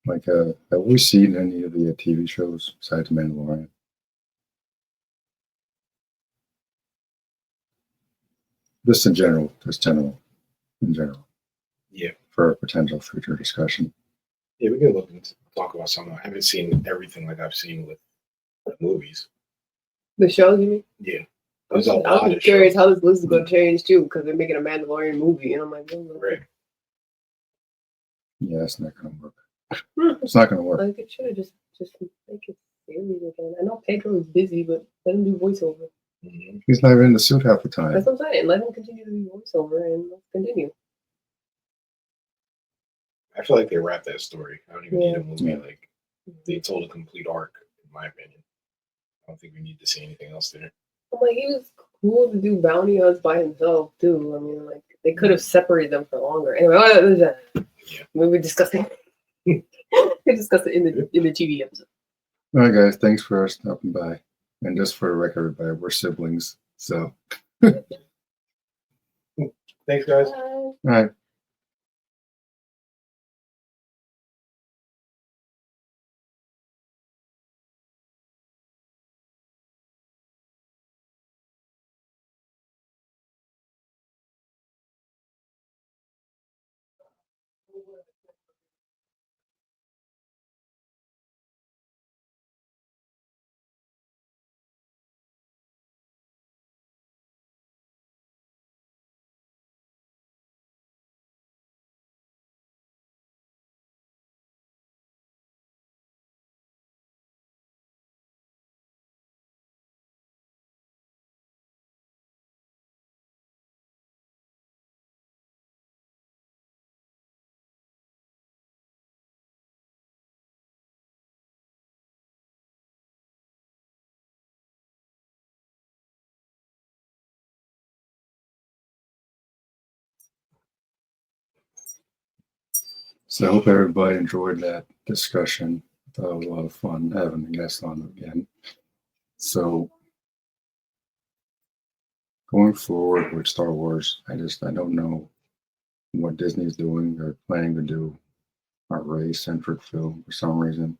Speaker 1: Like, have we seen any of the TV shows besides Mandalorian? Just in general, in general.
Speaker 2: Yeah.
Speaker 1: For a potential future discussion.
Speaker 2: Yeah, we can look and talk about something. I haven't seen everything like I've seen with movies.
Speaker 3: The shows, you mean?
Speaker 2: Yeah. There's a lot
Speaker 3: I'm
Speaker 2: of
Speaker 3: curious
Speaker 2: shows.
Speaker 3: how this list is going to change too, because they're making a Mandalorian movie, and I'm like,
Speaker 2: Right.
Speaker 1: Yeah, it's not going to work. It's not going to work.
Speaker 3: Like it should have just make it series again. I know Pedro is busy, but let him do voiceover.
Speaker 2: Mm-hmm.
Speaker 1: He's not even in the suit half the time.
Speaker 3: That's what I'm saying. Let him continue to do voiceover, and let's continue.
Speaker 2: I feel like they wrapped that story. I don't even need a movie.
Speaker 1: Yeah.
Speaker 2: Like they told a complete arc, in my opinion. I don't think we need to see anything else there.
Speaker 3: I'm like, he was cool to do bounty hunts by himself too. I mean, like they could have separated them for longer. Anyway, what was that?
Speaker 2: Yeah.
Speaker 3: We were discussing. We discussed it in the TV episode.
Speaker 1: All right, guys. Thanks for stopping by. And just for the record, everybody, we're siblings. So,
Speaker 2: Thanks, guys.
Speaker 3: Bye.
Speaker 1: all right. So I hope everybody enjoyed that discussion. I thought it was a lot of fun having a guest on again. So going forward with Star Wars, I don't know what Disney's doing or planning to do a Rey-centric film for some reason.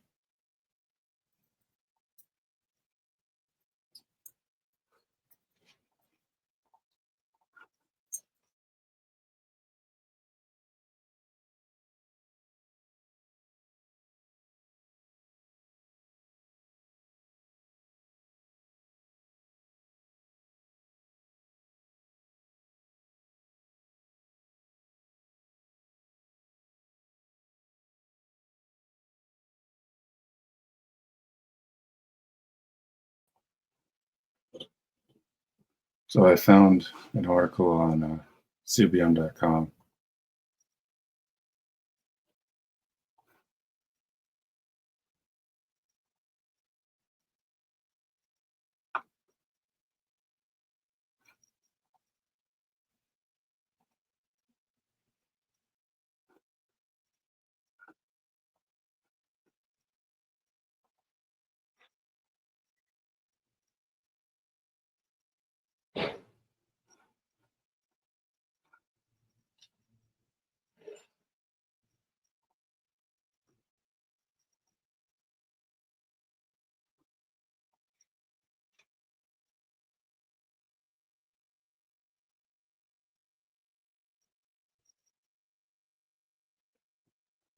Speaker 1: So I found an article on CBM.com.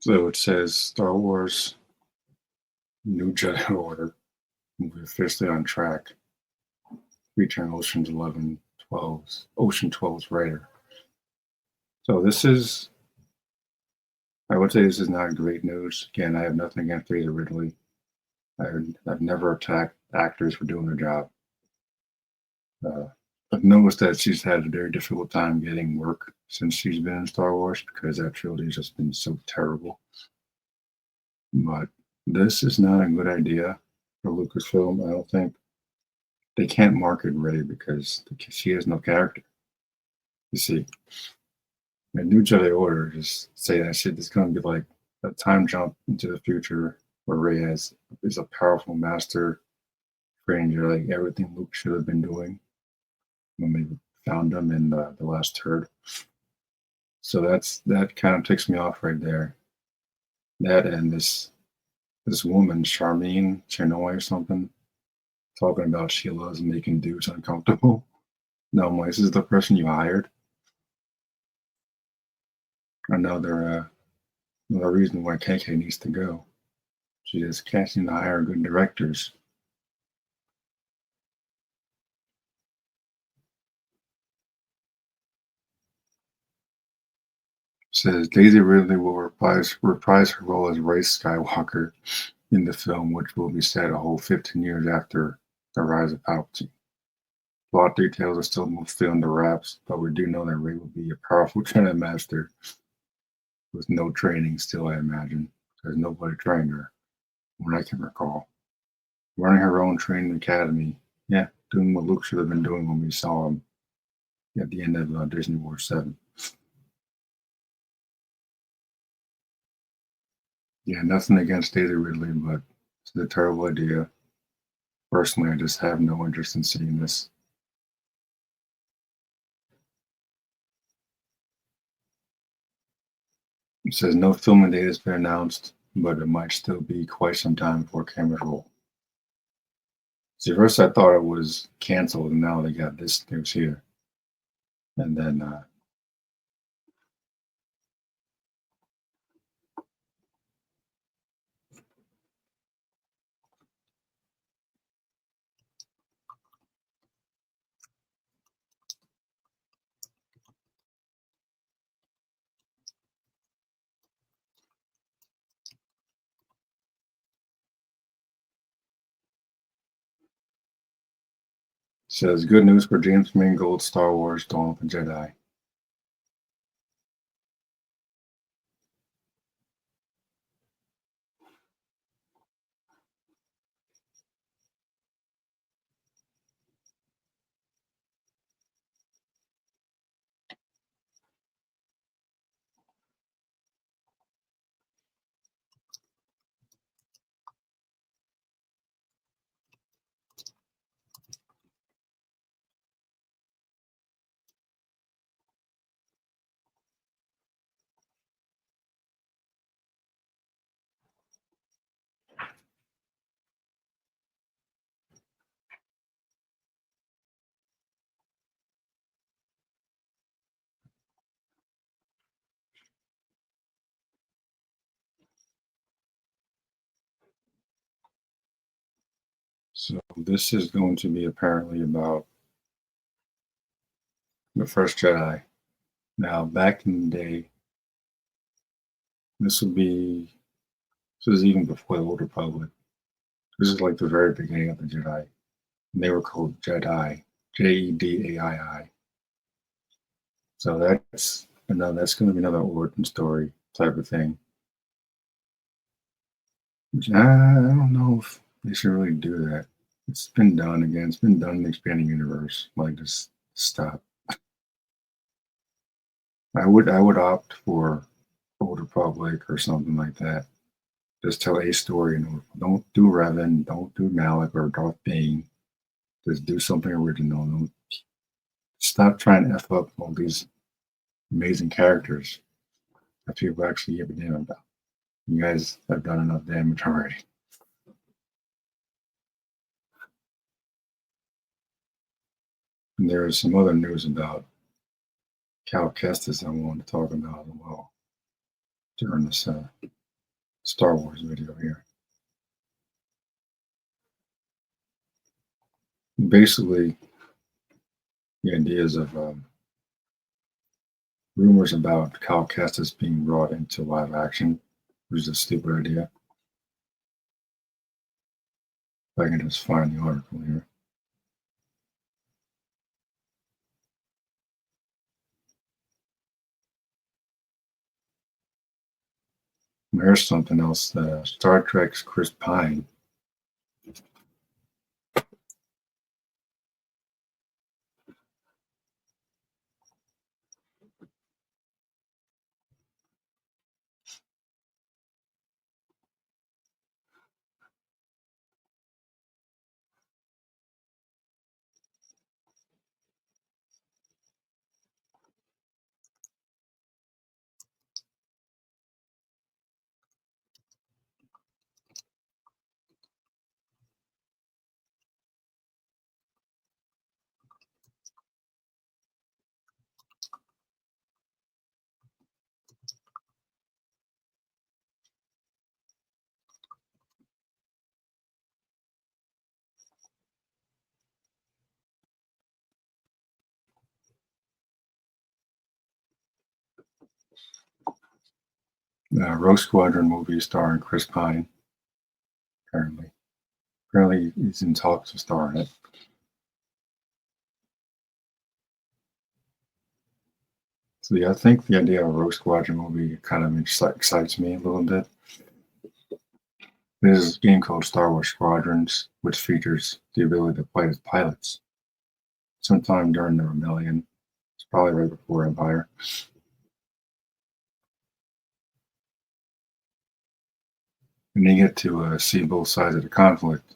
Speaker 1: So it says Star Wars New Jedi Order will be officially on track, featuring Ocean 12's writer. So this is, I would say this is not great news. Again, I have nothing against Daisy Ridley. I've never attacked actors for doing their job. I've noticed that she's had a very difficult time getting work since she's been in Star Wars because that trilogy has just been so terrible. But this is not a good idea for Lucasfilm. I don't think they can't market Rey because she has no character. You see, a New Jedi Order just say that shit is going to be like a time jump into the future where Rey is a powerful master ranger, like everything Luke should have been doing when we found him in the last third. So that kind of ticks me off right there. That and this woman, Charmine Chernoy or something, talking about she loves making dudes uncomfortable. No, I'm like, this is the person you hired. Another reason why KK needs to go. She just can't seem to hire good directors. Says Daisy Ridley will reprise her role as Rey Skywalker in the film, which will be set a whole 15 years after the rise of Palpatine. Plot details are still mostly under wraps, but we do know that Rey will be a powerful Jedi Master with no training still, I imagine, because nobody trained her, when I can recall. Running her own training academy, yeah, doing what Luke should have been doing when we saw him at the end of Disney Wars 7. Yeah, nothing against Daisy Ridley, but it's a terrible idea. Personally, I just have no interest in seeing this. It says no filming date has been announced, but it might still be quite some time before cameras roll. See, first I thought it was canceled, and now they got this news here. And then says good news for James Mangold's Star Wars Dawn of the Jedi. So this is going to be apparently about the first Jedi. Now, back in the day, this is even before the Old Republic. This is like the very beginning of the Jedi. And they were called Jedi, Jedai. So that's going to be another origin story type of thing. Which, I don't know if they should really do that. It's been done again. It's been done in the expanding universe. Like, just stop. I would opt for Old Republic or something like that. Just tell a story and don't do Revan, don't do Malik or Darth Bane. Just do something original. Don't stop trying to F up all these amazing characters that people actually give a damn about. You guys have done enough damage already. And there is some other news about Cal Kestis I wanted to talk about as well during this Star Wars video here. Basically, the ideas of rumors about Cal Kestis being brought into live action, which is a stupid idea. If I can just find the article here. Here's something else. Star Trek's Chris Pine. Rogue Squadron movie starring Chris Pine. Apparently he's in talks to star in it. So yeah, I think the idea of a Rogue Squadron movie kind of excites me a little bit. There's a game called Star Wars Squadrons, which features the ability to play as pilots. Sometime during the Rebellion, it's probably right before Empire. And you get to see both sides of the conflict.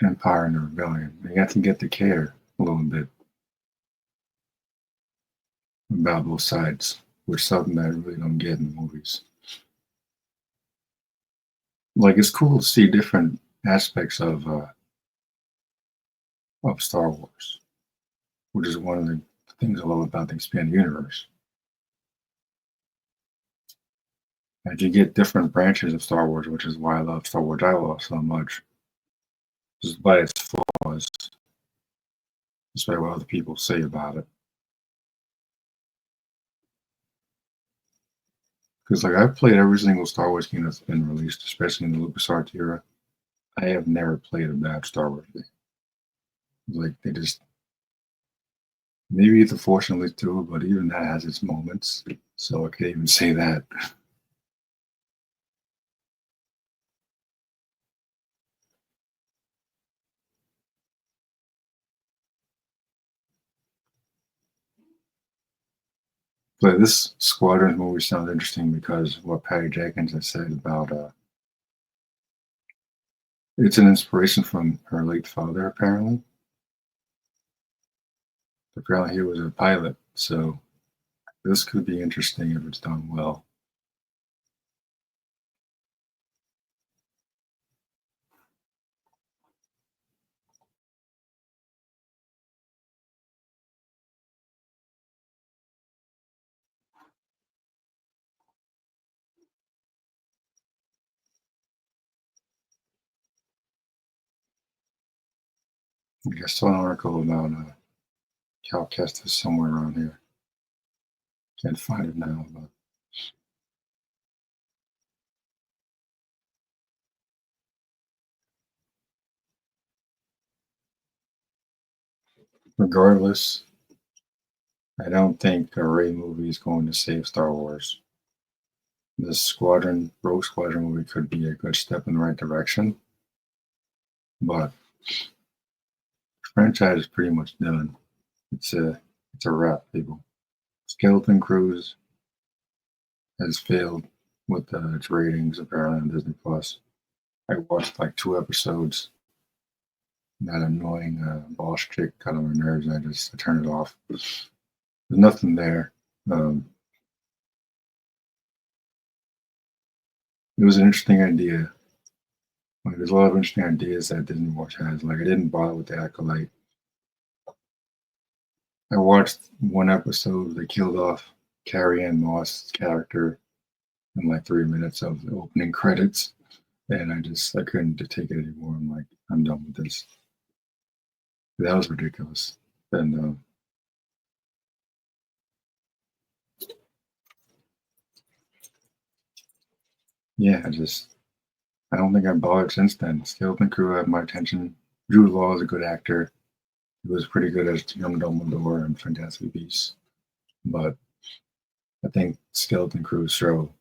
Speaker 1: Empire and the Rebellion. You have to get to care a little bit about both sides, which is something that I really don't get in movies. Like, it's cool to see different aspects of Star Wars, which is one of the things I love about the expanded universe. And you get different branches of Star Wars, which is why I love Star Wars dialogue so much. Despite its flaws, despite what other people say about it. Because like I've played every single Star Wars game that's been released, especially in the LucasArts era. I have never played a bad Star Wars game. Like they just maybe it's unfortunately too, but even that has its moments. So I can't even say that. But this Squadron movie sounds interesting because what Patty Jenkins has said about it's an inspiration from her late father, apparently. Apparently he was a pilot, so this could be interesting if it's done well. I saw an article about Cal Kestis somewhere around here. Can't find it now, but regardless, I don't think a Rey movie is going to save Star Wars. This Rogue Squadron movie could be a good step in the right direction, but the franchise is pretty much done. It's a wrap, people. Skeleton Cruise has failed with its ratings apparently on Disney Plus. I watched like 2 episodes. That annoying boss chick got on my nerves, and I turned it off. There's nothing there. It was an interesting idea. Like, there's a lot of interesting ideas that Disney Watch has. Like, I didn't bother with the Acolyte. I watched 1 episode. They killed off Carrie Ann Moss character in like 3 minutes of the opening credits, and I couldn't take it anymore. I'm like, I'm done with this. That was ridiculous. And yeah, I don't think I bothered since then. Skeleton Crew had my attention. Jude Law is a good actor. He was pretty good as Young Dumbledore and Fantastic Beasts. But I think Skeleton Crew's show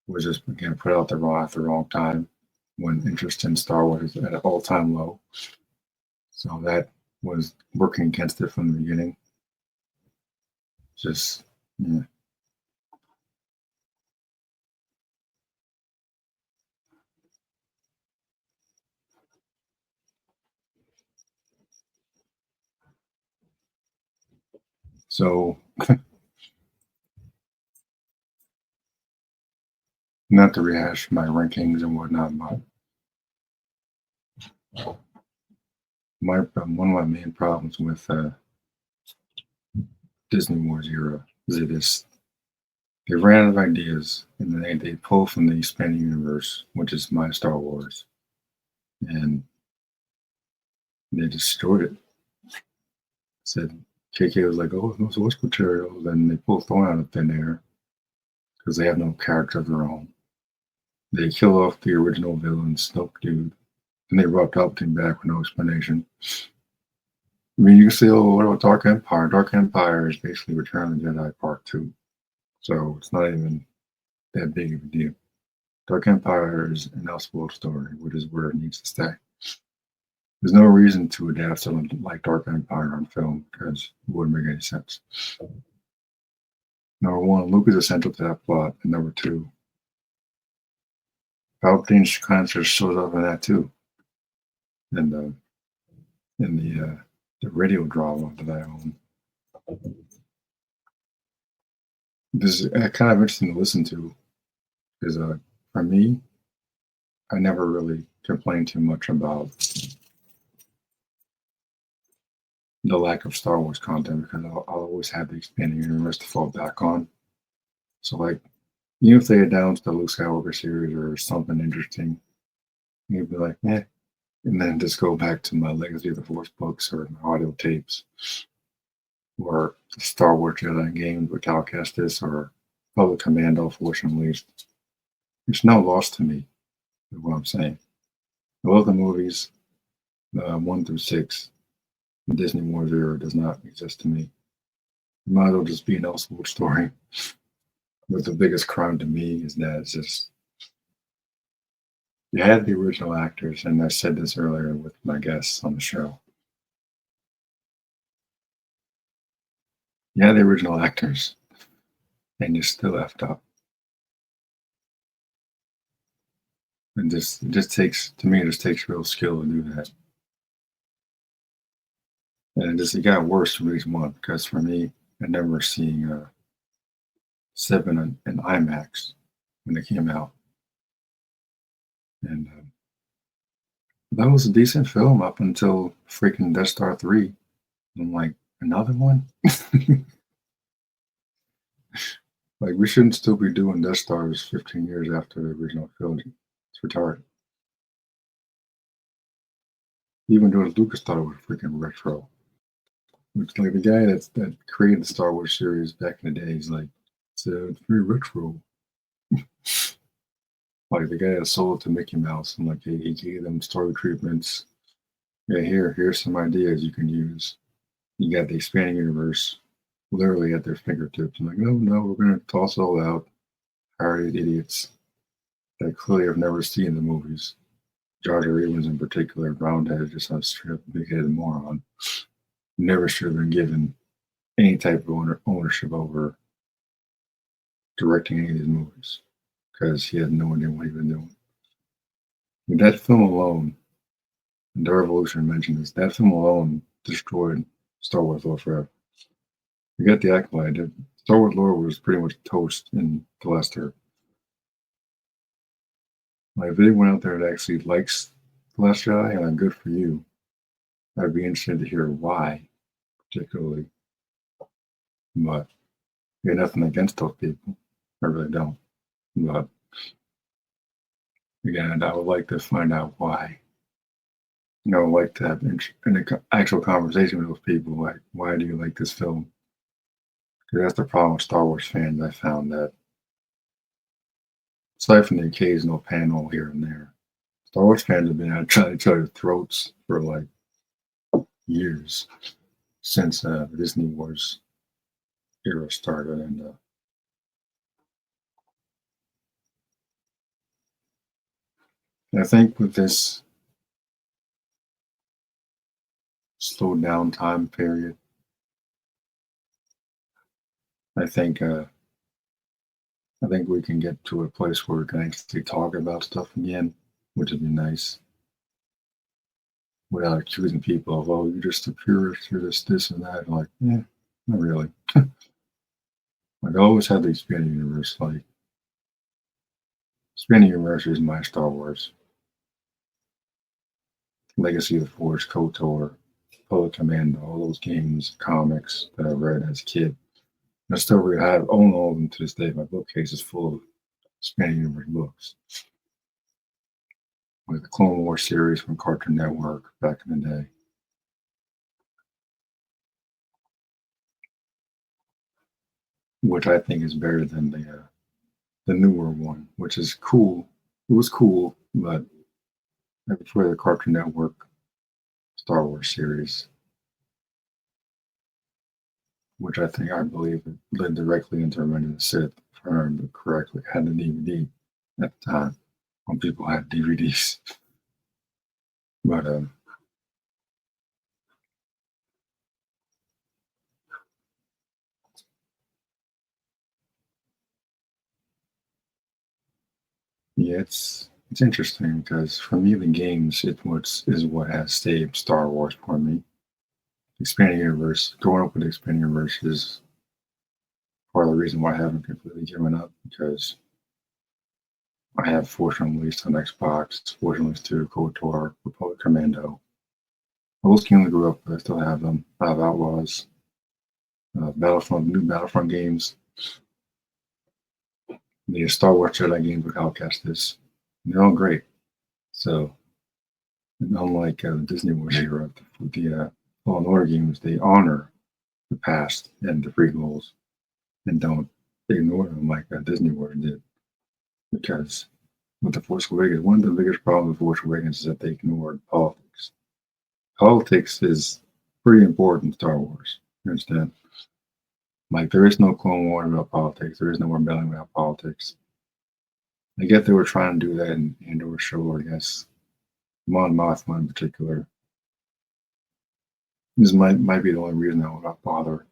Speaker 1: was just, again, put out at the wrong time when interest in Star Wars is at an all-time low. So that was working against it from the beginning. Just, yeah. So, not to rehash my rankings and whatnot, but one of my main problems with Disney Wars era is they ran out of ideas and then they pull from the expanding universe, which is my Star Wars, and they destroyed it. Said KK was like, "Oh, no source material," then they pull Thorn out of thin air because they have no character of their own. They kill off the original villain, Snoke Dude, and they brought Palpatine back with no explanation. I mean, you can say, "Oh, what about Dark Empire?" Dark Empire is basically Return of the Jedi Part 2. So it's not even that big of a deal. Dark Empire is an Elseworld story, which is where it needs to stay. There's no reason to adapt something like Dark Empire on film because it wouldn't make any sense. Number one, Luke is essential to that plot, and number two, Palpatine kind of just shows up in that too. And in the radio drama that I own. This is kind of interesting to listen to because for me, I never really complained too much about the lack of Star Wars content because I'll always have the expanding universe to fall back on. So, like, even if they announced the Luke Skywalker series or something interesting, you'd be like, eh. And then just go back to my Legacy of the Force books or my audio tapes or Star Wars Jedi games with Cal Kestis or Public Commando, Force Unleashed. It's no loss to me, is what I'm saying. I love the movies, 1 through 6. The Disney Wars era does not exist to me. It might as well just be an Elseworld story. But the biggest crime to me is that it's just you had the original actors, and I said this earlier with my guests on the show. You had the original actors, and you still effed up. And it just takes, to me, it just takes real skill to do that. And it got worse from each one because for me, I remember seeing 7 in IMAX when it came out. And that was a decent film up until freaking Death Star 3. I'm like, another one? Like, we shouldn't still be doing Death Stars 15 years after the original trilogy. It's retarded. Even George Lucas thought it was freaking retro. Which, like, the guy that created the Star Wars series back in the day, he's like, it's very retro. Like, the guy that sold it to Mickey Mouse, and like, he gave them story treatments. Yeah, here's some ideas you can use. You got the expanding universe literally at their fingertips. I'm like, no, we're going to toss it all out. Hired idiots that clearly have never seen the movies. Jar Jar Abrams in particular, Roundhead, just a straight up big-headed moron. Never should have been given any type of ownership over directing any of these movies because he had no idea what he was doing. And that film alone, and DaRevolution mentioned this, that film alone destroyed Star Wars lore forever. You got the accolade that Star Wars lore was pretty much toast in the last year. Like, if anyone out there that actually likes The Last Jedi, and good for you, I'd be interested to hear why, particularly. But got nothing against those people. I really don't. But again, I would like to find out why. I would like to have an actual conversation with those people. Like, why do you like this film? Because that's the problem with Star Wars fans. I found that, aside from the occasional panel here and there, Star Wars fans have been at each other's throats for like years since the Disney Wars era started. And I think with this slowed down time period, I think we can get to a place where we can actually talk about stuff again, which would be nice, without accusing people of, oh, you're just a purist, you're this, and that. Like, yeah, not really. Like, I always had the expanded universe. Like, expanded universe is my Star Wars. Legacy of the Force, KOTOR, Public Commando, all those games, comics that I read as a kid. I still own all of them to this day. My bookcase is full of expanded universe books. Like the Clone Wars series from Cartoon Network back in the day. Which I think is better than the newer one, which is cool. It was cool, but I prefer the Cartoon Network Star Wars series, which I believe it led directly into Revenge of the Sith, if I remember correctly. I had the DVD at the time when people had DVDs. But yeah, it's interesting because for me the games is what has stayed Star Wars for me. Expanding universe, growing up with the expanding universe is part of the reason why I haven't completely given up, because I have Force Unleashed on Xbox, Force Unleashed 2, KOTOR, Republic Commando. Those games I grew up with, I still have them. I have Outlaws, Battlefront, new Battlefront games, the Star Wars Jedi games with Cal Kestis. They're all great. So, unlike the Disney Wars era, the Fallen Order games, they honor the past and the prequels and don't ignore them like Disney Wars did. Because with the Force Awakens, one of the biggest problems with Force Awakens is that they ignored politics. Politics is pretty important in Star Wars. You understand? Like, there is no Clone War without politics. There is no Rebellion without politics. I get they were trying to do that in Andor show, I guess. Mon Mothma in particular. This might be the only reason I would not bother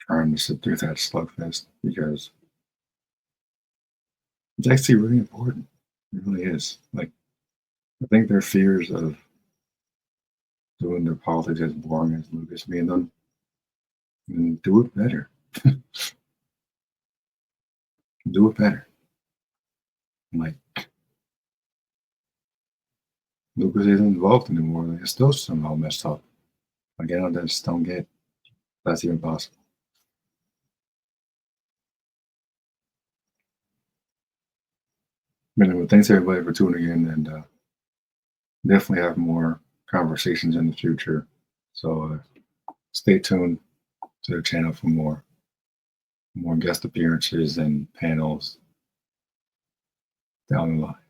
Speaker 1: trying to sit through that slugfest, because it's actually really important. It really is. Like, I think their fears of doing their politics as boring as Lucas made them, and do it better. Do it better. Like, Lucas isn't involved anymore. Like, it's still somehow messed up. Again, I just don't get that's even possible. But anyway, thanks everybody for tuning in, and definitely have more conversations in the future. So stay tuned to the channel for more guest appearances and panels down the line.